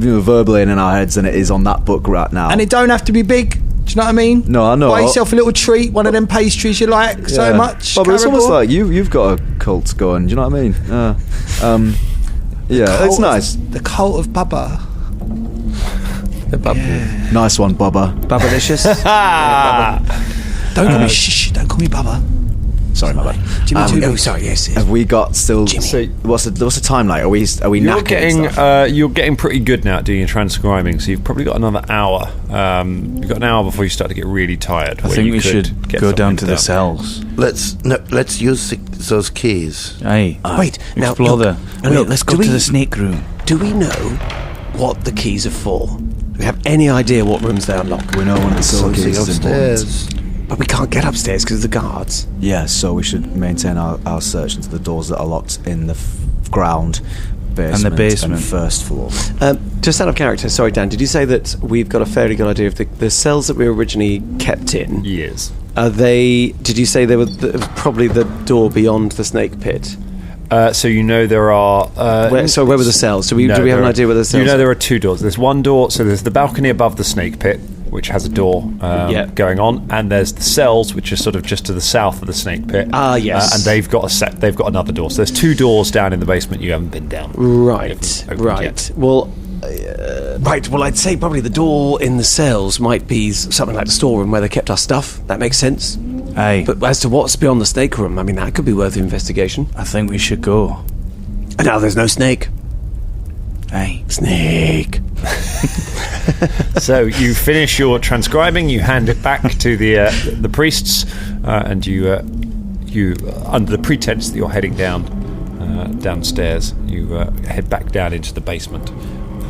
verbally and in our heads than it is on that book right now. And it don't have to be big. Do you know what I mean? No, I know. Buy yourself a little treat, one of them pastries you like so much. Well, but it's almost Caragor. like you've got a cult going. Do you know what I mean? Yeah, it's Cult nice. of- The cult of Bubba. Nice one, Bubba. Bubbalicious. Don't call me shh. Don't call me Bubba. Sorry, my bad. Jimmy Two. Oh, sorry. Yes. Have we got still? So- What's the time like? Are we You're knackered getting and stuff? you're getting pretty good now at doing your transcribing, so you've probably got another hour. You've got an hour before you start to get really tired. I where think you we could should get go down something to the cells. Let's use those keys. Aye. Wait. Now, Explore look, let's go to the snake room. Do we know what the keys are for? Do we have any idea what rooms they unlock? We know one of the silver Something keys is important. upstairs. But we can't get upstairs because of the guards. Yeah, so we should maintain our search into the doors that are locked in the ground, basement, and first floor. Just out of character, sorry, Dan, did you say that we've got a fairly good idea of the cells that we were originally kept in? Yes. Are they? Did you say they were probably the door beyond the snake pit? So there are. Where were the cells? Do we have an idea where the cells? There are two doors. There's one door. So there's the balcony above the snake pit, which has a door going on, and there's the cells, which are sort of just to the south of the snake pit. Ah, yes. And they've got they've got another door. So there's two doors down in the basement. You haven't been down. Right. Opened Right. yet. Well. Well, I'd say probably the door in the cells might be something like the storeroom where they kept our stuff. That makes sense. Aye. But as to what's beyond the snake room, I mean, that could be worth investigation. I think we should go. And now there's no snake. Aye. Snake. So you finish your transcribing, you hand it back to the priests, and you under the pretense that you're heading downstairs, you head back down into the basement.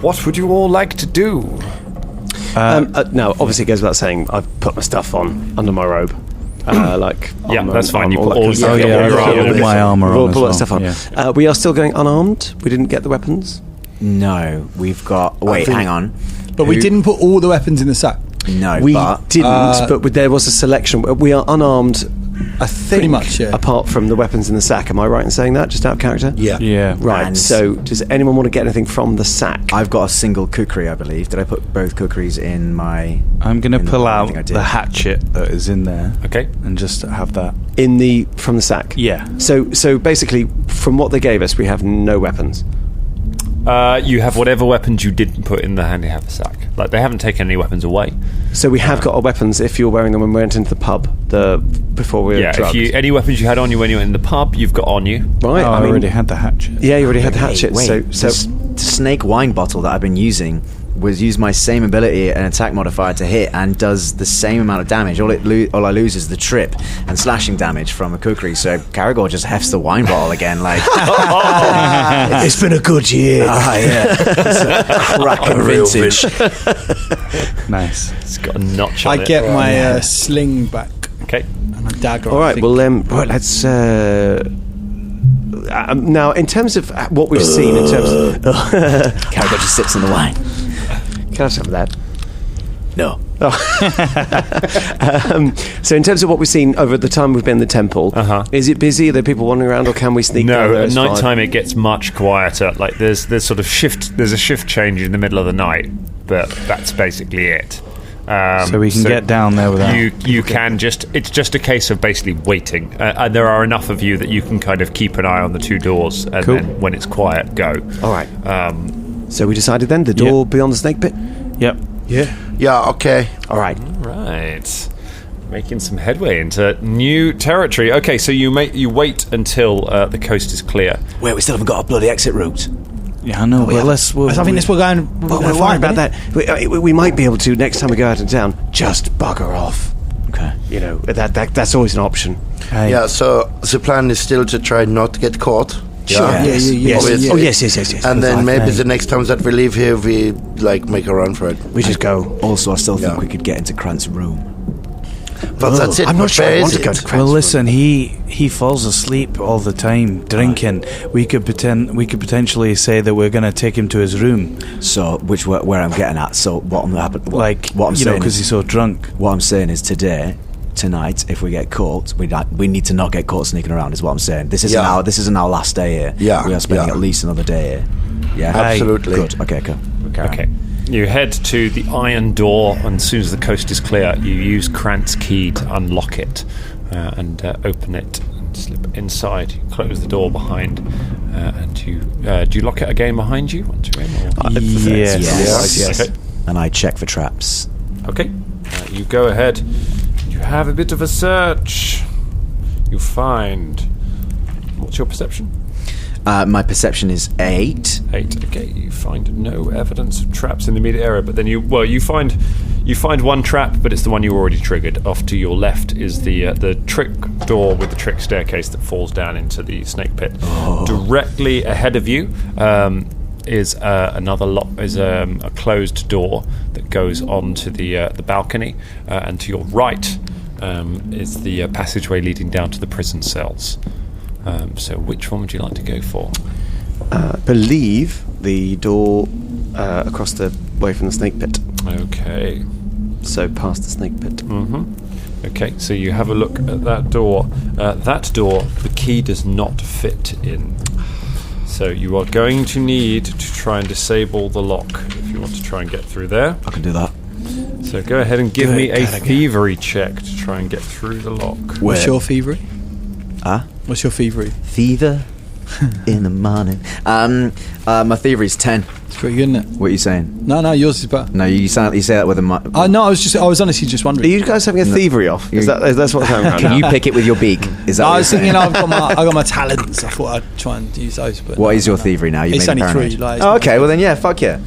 What would you all like to do? Now, obviously, it goes without saying, I've put my stuff on under my robe. That's fine. You put all all your stuff on. Yeah, You've got all my armour on as Pull that well. stuff on. Yeah. We are still going unarmed. We didn't get the weapons. No, we've got. Wait, hang on. But we didn't put all the weapons in the sack. No, We but didn't, but there was a selection. We are unarmed, I think, Pretty much, yeah. apart from the weapons in the sack. Am I right in saying that, just out of character? Yeah. Yeah. Right, And- so does anyone want to get anything from the sack? I've got a single kukri, I believe. Did I put both kukris in my? I'm going to in the- pull I out think I did. the hatchet that is in there Okay. and just have that. From the sack? Yeah. So basically, from what they gave us, we have no weapons. You have whatever weapons you didn't put in the handy have sack. Like, they haven't taken any weapons away. So we have got our weapons if you're wearing them when we went into the pub before we were drugged. Any weapons you had on you when you were in the pub, you've got on you. Right, Oh, I mean, already had the hatchet. Yeah, you already had the hatchet. Wait, so the snake wine bottle that I've been using was use my same ability and attack modifier to hit and does the same amount of damage. All I lose is the trip and slashing damage from a kukri. So Caragor just hefts the wine bottle again, like It's been a good year. Cracking vintage. Nice. It's got a notch on I it. get my sling back Okay. and a dagger. All I right, think. well, right, let's. Now, in terms of what we've seen, in terms of. Caragor just sips in the wine. Can I have some of that? No. So, in terms of what we've seen over the time we've been in the temple, is it busy? Are there people wandering around, or can we sneak down No, there at as night far? time it gets much quieter. Like there's sort of shift. There's a shift change in the middle of the night, but that's basically it. So we can get down there without... You can just... It's just a case of basically waiting. And there are enough of you that you can kind of keep an eye on the 2 doors, and then when it's quiet, go. All right. So we decided then the door beyond the snake pit. Yep. Yeah, okay. All right. Right. Making some headway into new territory. Okay, so you wait until the coast is clear. Wait, we still haven't got a bloody exit route. Yeah, I know, but let's... I think this we're going. Well, we're fine about that. We might be able to, next time we go out of town, just bugger off. Okay. You know, that's always an option. Hey. Yeah, so the plan is still to try not to get caught. Sure. Yeah. Yes. Obviously. Oh, yes. And then maybe think- the next time that we leave here, we make a run for it. We just go. Also, I still think Yeah. we could get into Krant's room. But that's it. I'm not sure I Where want is to go it? to Krant's Well, room. listen, he falls asleep all the time drinking. We could potentially say that we're going to take him to his room, So, where I'm getting at. So, what I'm saying, because he's so drunk. what I'm saying is tonight, if we get caught, we need to not get caught sneaking around. Is what I'm saying. This isn't our last day here. Yeah, we are spending yeah. at least another day here. Yeah, Absolutely. Good. Okay, cool. Okay. You head to the iron door, and as soon as the coast is clear, you use Krant's key to unlock it and open it and slip inside. You close the door behind, and you do you lock it again behind you once you're in? Or? Yes. Okay. And I check for traps. Okay. You go ahead. You have a bit of a search. You find. What's your perception? My perception is 8. 8. Okay, you find no evidence of traps in the immediate area, but then you find one trap, but it's the one you already triggered. Off to your left is the trick door with the trick staircase that falls down into the snake pit. Directly ahead of you is another a closed door that goes onto the balcony, and to your right is the passageway leading down to the prison cells. So which one would you like to go for? I believe the door across the way from the snake pit. Okay. So past the snake pit. Okay, so you have a look at that door. That door, the key does not fit in. So you are going to need to try and disable the lock if you want to try and get through there. I can do that. So go ahead and give me a thievery check to try and get through the lock. What's your thievery? Huh? What's your thievery? Fever in the morning. My thievery is 10. It's pretty good, isn't it? What are you saying? No, yours is better. No, you say that with a. No, I was honestly just Are wondering. you guys having a thievery off? That's what's happening right Can now? you pick it with your beak? Is that No, what I you're was saying? thinking I got my talents. I thought I'd try and use those. But What is your thievery now? You It's made me only paranoid. 3. Like, Oh, okay, well then, yeah, fuck yeah.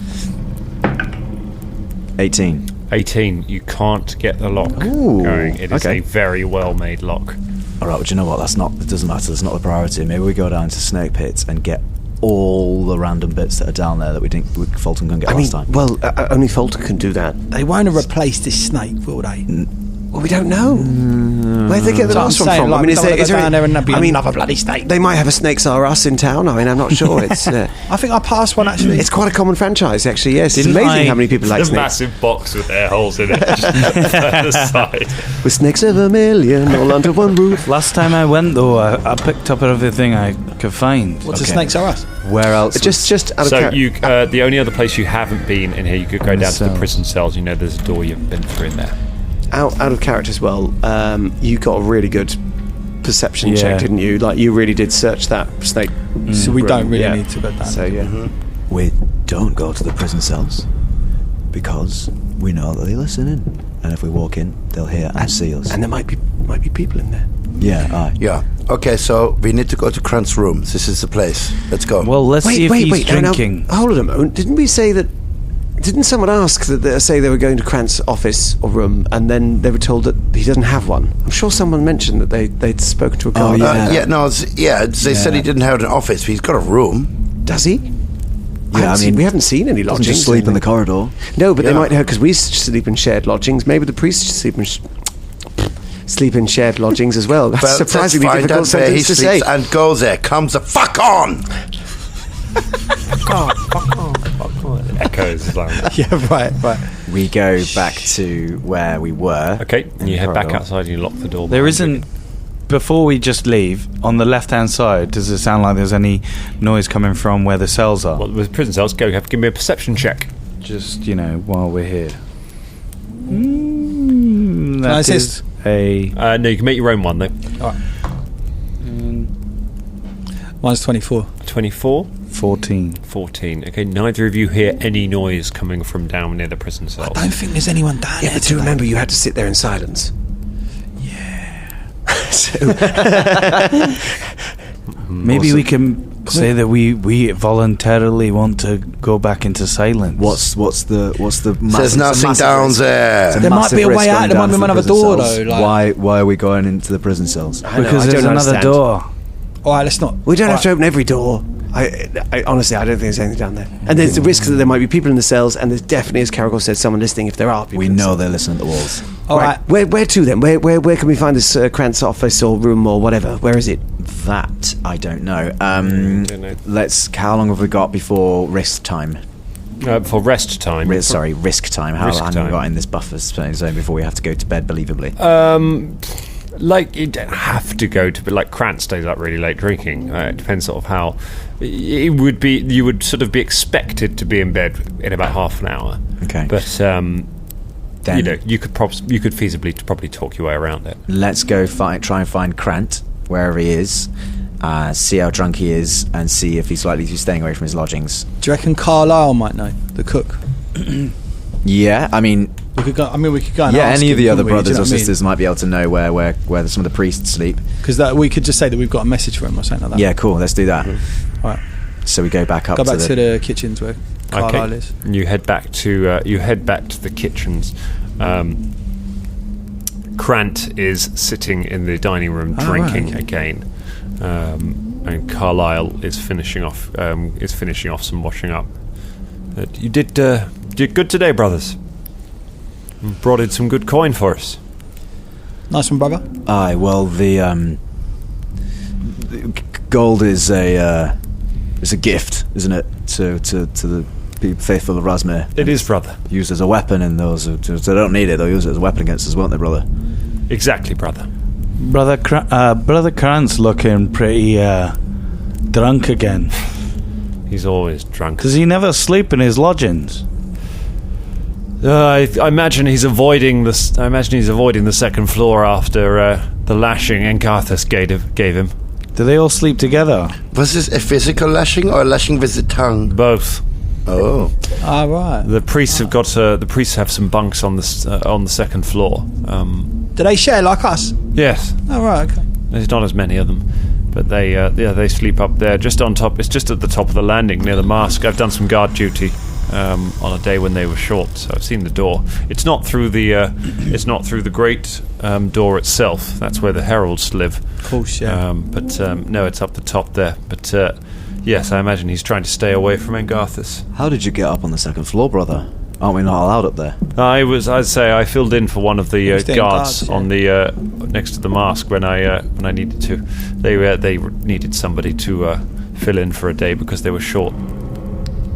18. 18, you can't get the lock Ooh, going. It is okay. a very well made lock. All right, well, do you know what? It doesn't matter. That's not the priority. Maybe we go down to Snake Pits and get all the random bits that are down there that Fulton couldn't get I mean, last time. well, only Fulton can do that. they won't have replaced this snake, will they? Well, we don't know. Where'd they get the last That's what one I'm saying, from? like, I mean, we is don't there, wanna is go there down there and there'll be I mean, another bloody snake. They might have a Snakes Are Us in town. I mean, I'm not sure. It's I think I passed one actually. it's quite a common franchise, actually. Yes, it's Didn't amazing I- how many people like The snakes. massive box with air holes in it. Just at the side. With snakes of a million all under one roof. Last time I went, though, I picked up everything I could find. What's the Okay. snakes are us? Where else? Just out of So character. the only other place you haven't been in here, you could go down to the cells. prison cells. You know there's a door you've been through in there. Out of character as well. You got a really good perception Yeah. check, didn't you? Like you really did search that snake. So we don't really Yeah. need to go down. So yeah. we don't go to the prison cells because we know that they listen in, and if we walk in, they'll hear and see us. And there might be people in there. Yeah, aye. Yeah. Okay, so we need to go to Krant's room. This is the place. Let's go. Well, let's see if he's no, drinking. hold on a moment. Didn't we say that Didn't someone ask say they were going to Krant's office or room, and then they were told that he doesn't have one? I'm sure someone mentioned that they'd spoken to a guard. They said he didn't have an office, but he's got a room. Does he? Yeah, we haven't seen any lodgings. Just sleep in the corridor. No, but they might have, because we sleep in shared lodgings. Maybe the priests sleep in shared lodgings as well. That's surprisingly difficult sentence to say. And goes there. Comes the fuck on. Fuck on. Echoes. Yeah, right. We go back to where we were. Okay, and you head back outside and you lock the door. There isn't. Before we just leave, on the left-hand side, does it sound like there's any noise coming from where the cells are? Well, with prison cells, give me a perception check. Just, while we're here. Can I assist? No, you can make your own one, though. All right. Mine's 24. 24? 14. 14. Okay, neither of you hear any noise coming from down near the prison cells. I don't think there's anyone down there. But do remember, you had to sit there in silence. Maybe we can say that we voluntarily want to go back into silence. What's the There's nothing down there. There might be a way out. There might be another door though. Why are we going into the prison cells? Because there's another door. All right, let's not. We don't have to open every door. I honestly, I don't think there's anything down there. And there's the risk that there might be people in the cells, and there's definitely, as Caragor said, someone listening. If there are people, we know they're listening at the walls. All right. Where to then? Where can we find this Krant's office or room or whatever? Where is it? That I don't know. How long have we got before risk time? For rest time. Risk time. How long have we got in this buffer zone before we have to go to bed? Believably. You don't have to go to, but Krant stays up really late drinking. It depends sort of how it would be. You would sort of be expected to be in bed in about half an hour. Okay, but then you could feasibly probably talk your way around it. Let's go try and find Krant wherever he is. See how drunk he is, and see if he's likely to be staying away from his lodgings. Do you reckon Carlisle might know, the cook? Yeah, I mean, we could go and ask any of the him, other brothers or mean? sisters might be able to know where some of the priests sleep. Because we could just say that we've got a message for him or something like that. Yeah, cool. Let's do that. Mm-hmm. Right. So we go back up. To the kitchens where Carlisle is. And you head back to the kitchens. Krant is sitting in the dining room drinking again, and Carlisle is finishing off some washing up. You did good today, brothers. Brought in some good coin for us. Nice one, brother. Aye, well, the gold is a gift, isn't it, to the people faithful of Razmir? It is, brother. Used as a weapon, and those who don't need it, they'll use it as a weapon against us, won't they, brother? Exactly, brother. Brother Krant's looking pretty drunk again. He's always drunk. Does he never sleep in his lodgings? I imagine he's avoiding the. I imagine he's avoiding the second floor after the lashing Encarthus gave him. Do they all sleep together? Was this a physical lashing or a lashing with the tongue? Both. Oh. Ah, right. The priests have got. The priests have some bunks on the second floor. Do they share like us? Yes. Oh, right. Okay. There's not as many of them, but they sleep up there, just on top. It's just at the top of the landing near the mosque. I've done some guard duty. On a day when they were short, so I've seen the door. It's not through the great door itself. That's where the heralds live. Of course, yeah. No, it's up the top there. But yes, I imagine he's trying to stay away from Encarthus. How did you get up on the second floor, brother? Aren't we not allowed up there? I filled in for one of the guards on the next to the mosque when I needed to. They needed somebody to fill in for a day because they were short.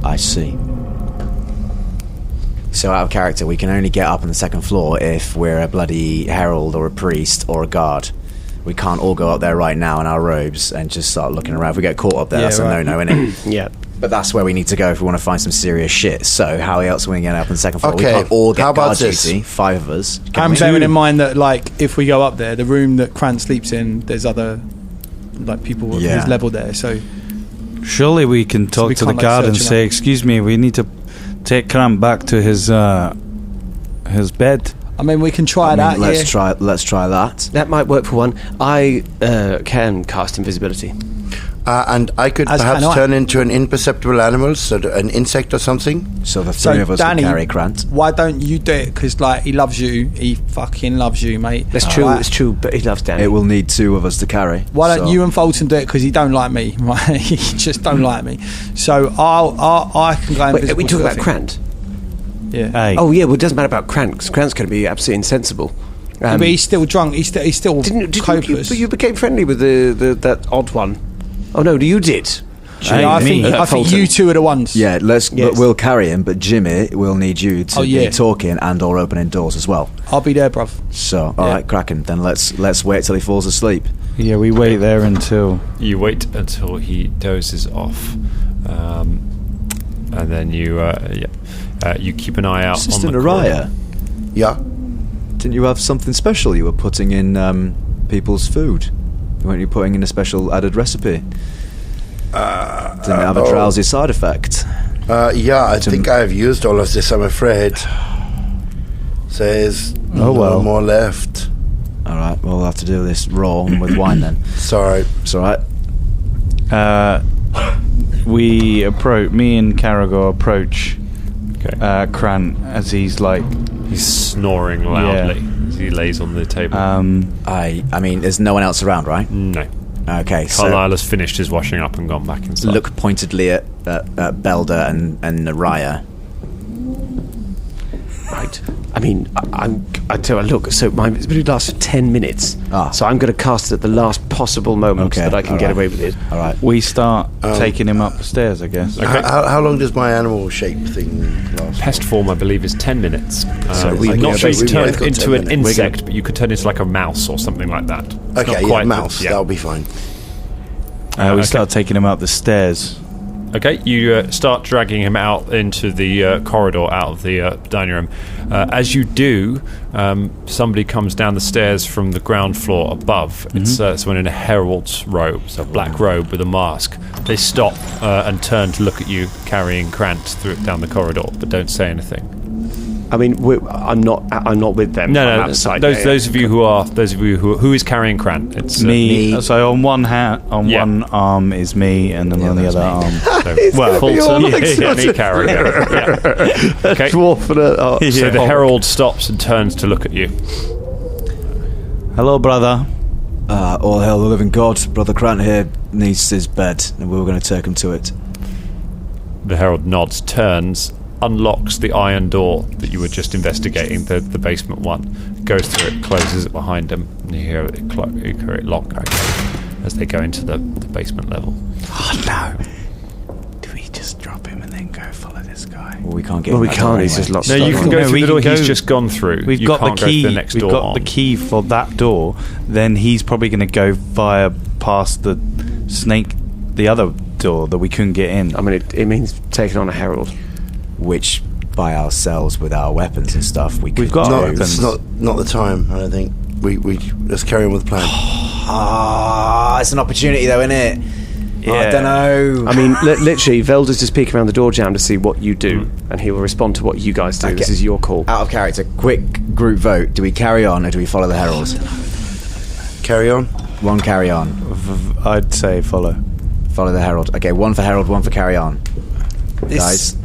I see. So out of character, we can only get up on the second floor if we're a bloody herald or a priest or a guard. We can't all go up there right now in our robes and just start looking around. If we get caught up there, that's a no-no, isn't it? Yeah. But that's where we need to go if we want to find some serious shit. So how else are we going to get up on the second floor? Okay, we can't all get how about guard this? duty, 5 of us. I'm bearing in mind that, if we go up there, the room that Krant sleeps in, there's other, people of his level there, so... Surely we can talk to the guard and say, excuse me, we need to take Krant back to his bed. I mean, we can try that. Let's try that. That might work for one. I can cast invisibility. And I could As perhaps can I. turn into an imperceptible animal, so an insect or something. So the three of us Danny, will carry Krant. why don't you do it? Because like he loves you, he fucking loves you, mate. That's true. Right? It's true. But he loves Danny. It will need two of us to carry. Why don't so- you and Fulton do it? Because he don't like me, right? He just don't like me. So I can go and Wait, we talk about Krant. Yeah. Hey. Oh yeah, well it doesn't matter about Krant because Krant's going to be absolutely insensible. But he's still drunk. He's still Didn't hopeless. you became friendly with that odd one? Oh no, you did. Hey, I me. think Fulton. you two are the ones. Yeah, Yes. we'll carry him, but Jimmy will need you to Oh, yeah. be talking and or opening doors as well. I'll be there, bruv. So, all right, cracking. Then let's wait till he falls asleep. Yeah, we wait there until. You wait until he dozes off, and then you keep an eye out on Assistant the Araya, Yeah. didn't you have something special you were putting in people's food? Weren't you putting in a special added recipe? Didn't it have a drowsy side effect? Yeah, I think I've used all of this, I'm afraid. So there's no more left. All right, well, we'll have to do this raw and with wine then. Sorry. It's all right. Me and Caragor approach Okay. Krant as he's like. He's snoring loudly as he lays on the table. I mean, there's no one else around, right? No. Okay, so Carlisle has finished his washing up and gone back inside. look pointedly at Belder and Naraya. Right. I mean, I tell you, look. So my ability lasts for 10 minutes. So I'm going to cast it at the last possible moment Okay, that I can all get right. away with it. All right. We start taking him up the stairs, I guess. Okay. How long does my animal shape thing last? Pest form, I believe, is 10 minutes. we- I'm not yeah, sure you we've turn both got into 10 an minutes. insect, but you could turn into like a mouse or something like that. It's not Okay, yeah, quite, mouse. but yeah. That'll be fine. We Okay. start taking him up the stairs. Okay, you start dragging him out into the corridor out of the dining room. As you do, somebody comes down the stairs from the ground floor above. It's someone in a herald's robe, so a black robe with a mask. They stop and turn to look at you carrying Krant down the corridor, but don't say anything. I mean, I'm not with them. No, I'm no. outside. Those of you who is carrying Krant. It's Me. So on one one arm is me, and then on the other arm. well, Fulton, like me carrying. Yeah. Okay. Dwarf and a, So the herald stops and turns to look at you. Hello, brother. All hail the living God. Brother Krant here needs his bed, and we were going to take him to it. The herald nods, turns, unlocks the iron door that you were just investigating, the basement one, goes through it, closes it behind him, and you hear it lock as they go into the basement level. Oh no! Do we just drop him and then go follow this guy? Well, we can't get Well, him we out can't. anyway. He's just lost. No, you can go No, through we the door can he's go- just gone through. We've You got the can't go key. through the next We've door got on. the key for that door. Then he's probably going to go via past the snake, the other door that we couldn't get in. I mean, it means taking on a herald. Which, by ourselves with our weapons and stuff, we could got do. our No, weapons. it's not the time. I don't think we let's carry on with the plan. It's an opportunity though, isn't it? I don't know. I mean, literally, Velda's just peek around the door jam to see what you do, and he will respond to what you guys do. Okay. This is your call. Out of character, quick group vote. Do we carry on or do we follow the herald? Carry on. One carry on. I'd say follow. Follow the herald. Okay, one for herald, one for carry on. Guys.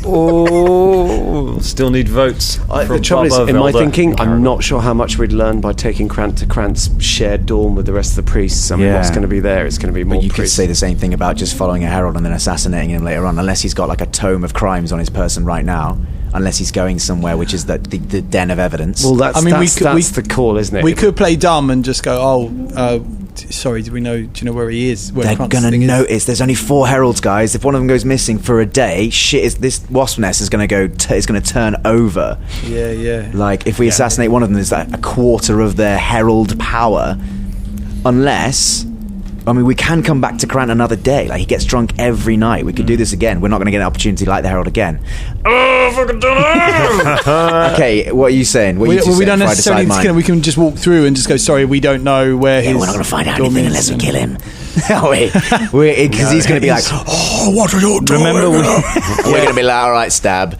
Oh, still need votes. The trouble is, in my thinking, I'm not sure how much we'd learn by taking Krant to Krant's shared dorm with the rest of the priests. I mean, what's going to be there? It's going to be more But you could priests. say the same thing about just following a herald and then assassinating him later on, unless he's got like a tome of crimes on his person right now. Unless he's going somewhere which is the den of evidence. Well, that's the call, isn't it? We could play dumb and just go, sorry, do you know where he is? Where they're Krant's going to thing is? notice. There's only 4 heralds, guys. If one of them goes missing for a day, this wasp nest is going to go. Is going to turn over. Yeah. Like if we assassinate one of them, there's like a quarter of their herald power. Unless, I mean, we can come back to Krant another day. Like he gets drunk every night. We could do this again. We're not going to get an opportunity like the herald again. Oh, fucking don't know. Okay, what are you saying? What are you two We saying don't before I necessarily decide need to kill him. mine? We can just walk through and just go, sorry, we don't know where his We're not going to find out dorm anything is. unless we kill him. Because he's going to be like, oh, what are you doing? Remember, we're going to be like, all right, stab.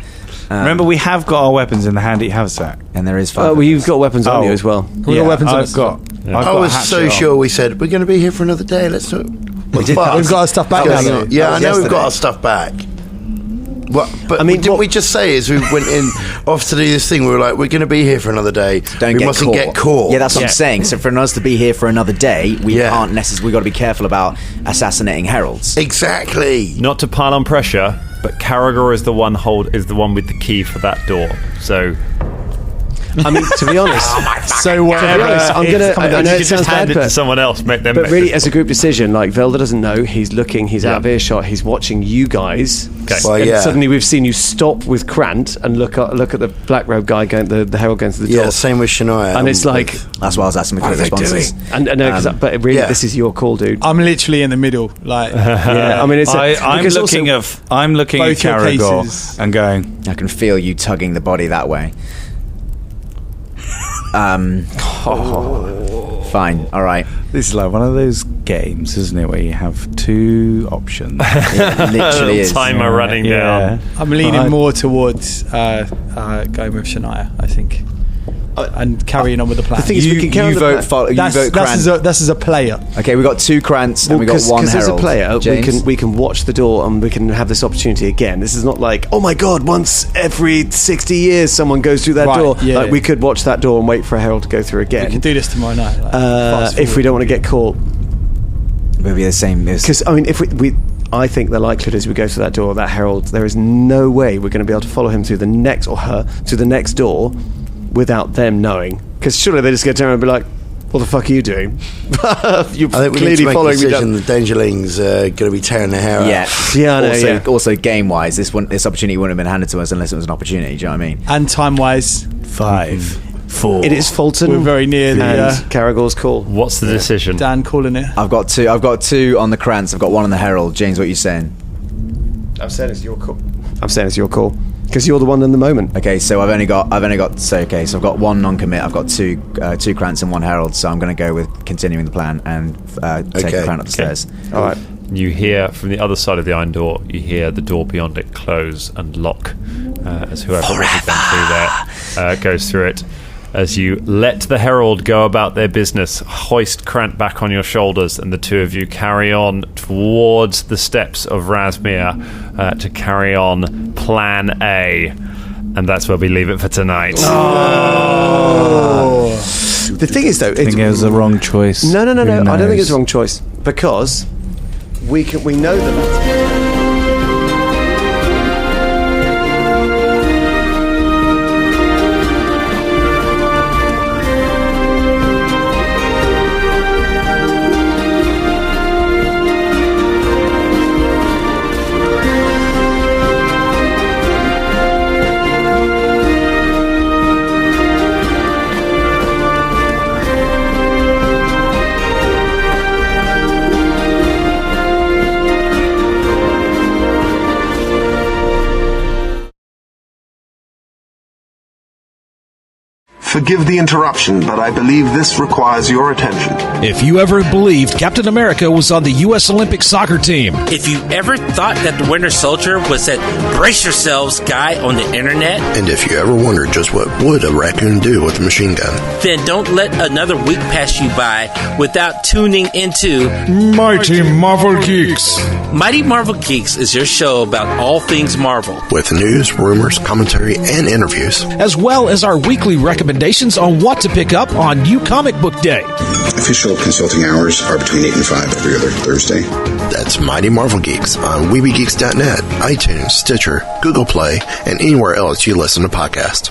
remember, we have got our weapons in the handy haversack. And there is 5. well, you've got weapons on you as well. We've got weapons on us. I've got I a was hatchet so on. sure we said we're going to be here for another day. Let's not. What the fuck? We've got our stuff back now, though. Yeah, I know we've yesterday. got our stuff back. What? But I mean, didn't we just say as we went in off to do this thing, we were like, we're going to be here for another day. Don't we get mustn't caught. get caught. Yeah, that's what I'm saying. So for us to be here for another day, we can't necessarily. We've got to be careful about assassinating heralds. Exactly. Not to pile on pressure, but Caragor is the one with the key for that door. So I mean, to be honest, So whatever. I'm gonna. I know it sounds bad, hand it to but someone else. Make them. But make really, this as a group decision, like Velda doesn't know. He's looking. He's out of earshot. He's watching you guys. Okay. Well, And yeah. suddenly, we've seen you stop with Krant and look at the black robe guy going, the herald going to the door. Yeah, same with Shania. And it's like, That's why I was asking the what are quick they responses. doing? but really, yeah. this is your call, dude. I'm literally in the middle. Like, Yeah, I mean, it's. I'm because looking also- I'm looking at Both your Caragor cases. and going, I can feel you tugging the body that way. Fine. All right. this is like one of those games, isn't it, where you have two options. It literally is. timer running down. I'm leaning more towards going with Shania, I think, and carrying on with the plan. The thing is, we can carry you the vote. plan. You vote that's Krant. as a player. Okay, we got 2 Krants and we got 1 Because as a herald. player, James? we can watch the door and we can have this opportunity again. This is not like, oh my god, once every 60 years someone goes through that Right, door. yeah. Like, we could watch that door and wait for a herald to go through We again. can do this tomorrow night. Like, fast if we forward. don't want to get caught. It'll be the same. Because I mean, if we I think the likelihood is we go through that door, that herald, there is no way we're going to be able to follow him through the next, or her, to the next door without them knowing. Because surely they just get down and be like, what the fuck are you doing? You're I think we need clearly to make a following me decision. down. The Dangerlings going to be tearing their hair Yeah. out. Yeah, I know, also, yeah. also game-wise, this opportunity wouldn't have been handed to us unless it was an opportunity. Do you know what I mean? And time-wise, 5, 4. It is Fulton we're very near the and Caragor's call. What's the decision? Dan calling it. I've got 2 on the Krants. I've got 1 on the herald. James, what are you saying? I'm saying it's your call. I'm saying it's your call. Because you're the one in the moment. Okay, so I've only got. So okay, so I've got 1 non-commit. I've got 2 Krants and 1 herald. So I'm going to go with continuing the plan and take Okay. Krant up the stairs. All right. You hear from the other side of the iron door, you hear the door beyond it close and lock as whoever has been through there goes through it. As you let the herald go about their business, hoist Krant back on your shoulders, and the two of you carry on towards the steps of Razmir to carry on Plan A. And that's where we leave it for tonight. The thing is, though, I think it was the wrong choice. No. Who I don't think knows? it's the wrong choice because we know that. Forgive the interruption, but I believe this requires your attention. If you ever believed Captain America was on the U.S. Olympic soccer team, If you ever thought that the Winter Soldier was that brace yourselves guy on the internet, And if you ever wondered just what would a raccoon do with a machine gun, then don't let another week pass you by without tuning into Mighty Marvel Geeks. Mighty Marvel Geeks is your show about all things Marvel. with news, rumors, commentary, and interviews. As well as our weekly recommendations on what to pick up on New Comic Book Day. Official consulting hours are between 8 and 5 every other Thursday. That's Mighty Marvel Geeks on WeebyGeeks.net, iTunes, Stitcher, Google Play, and anywhere else you listen to podcasts.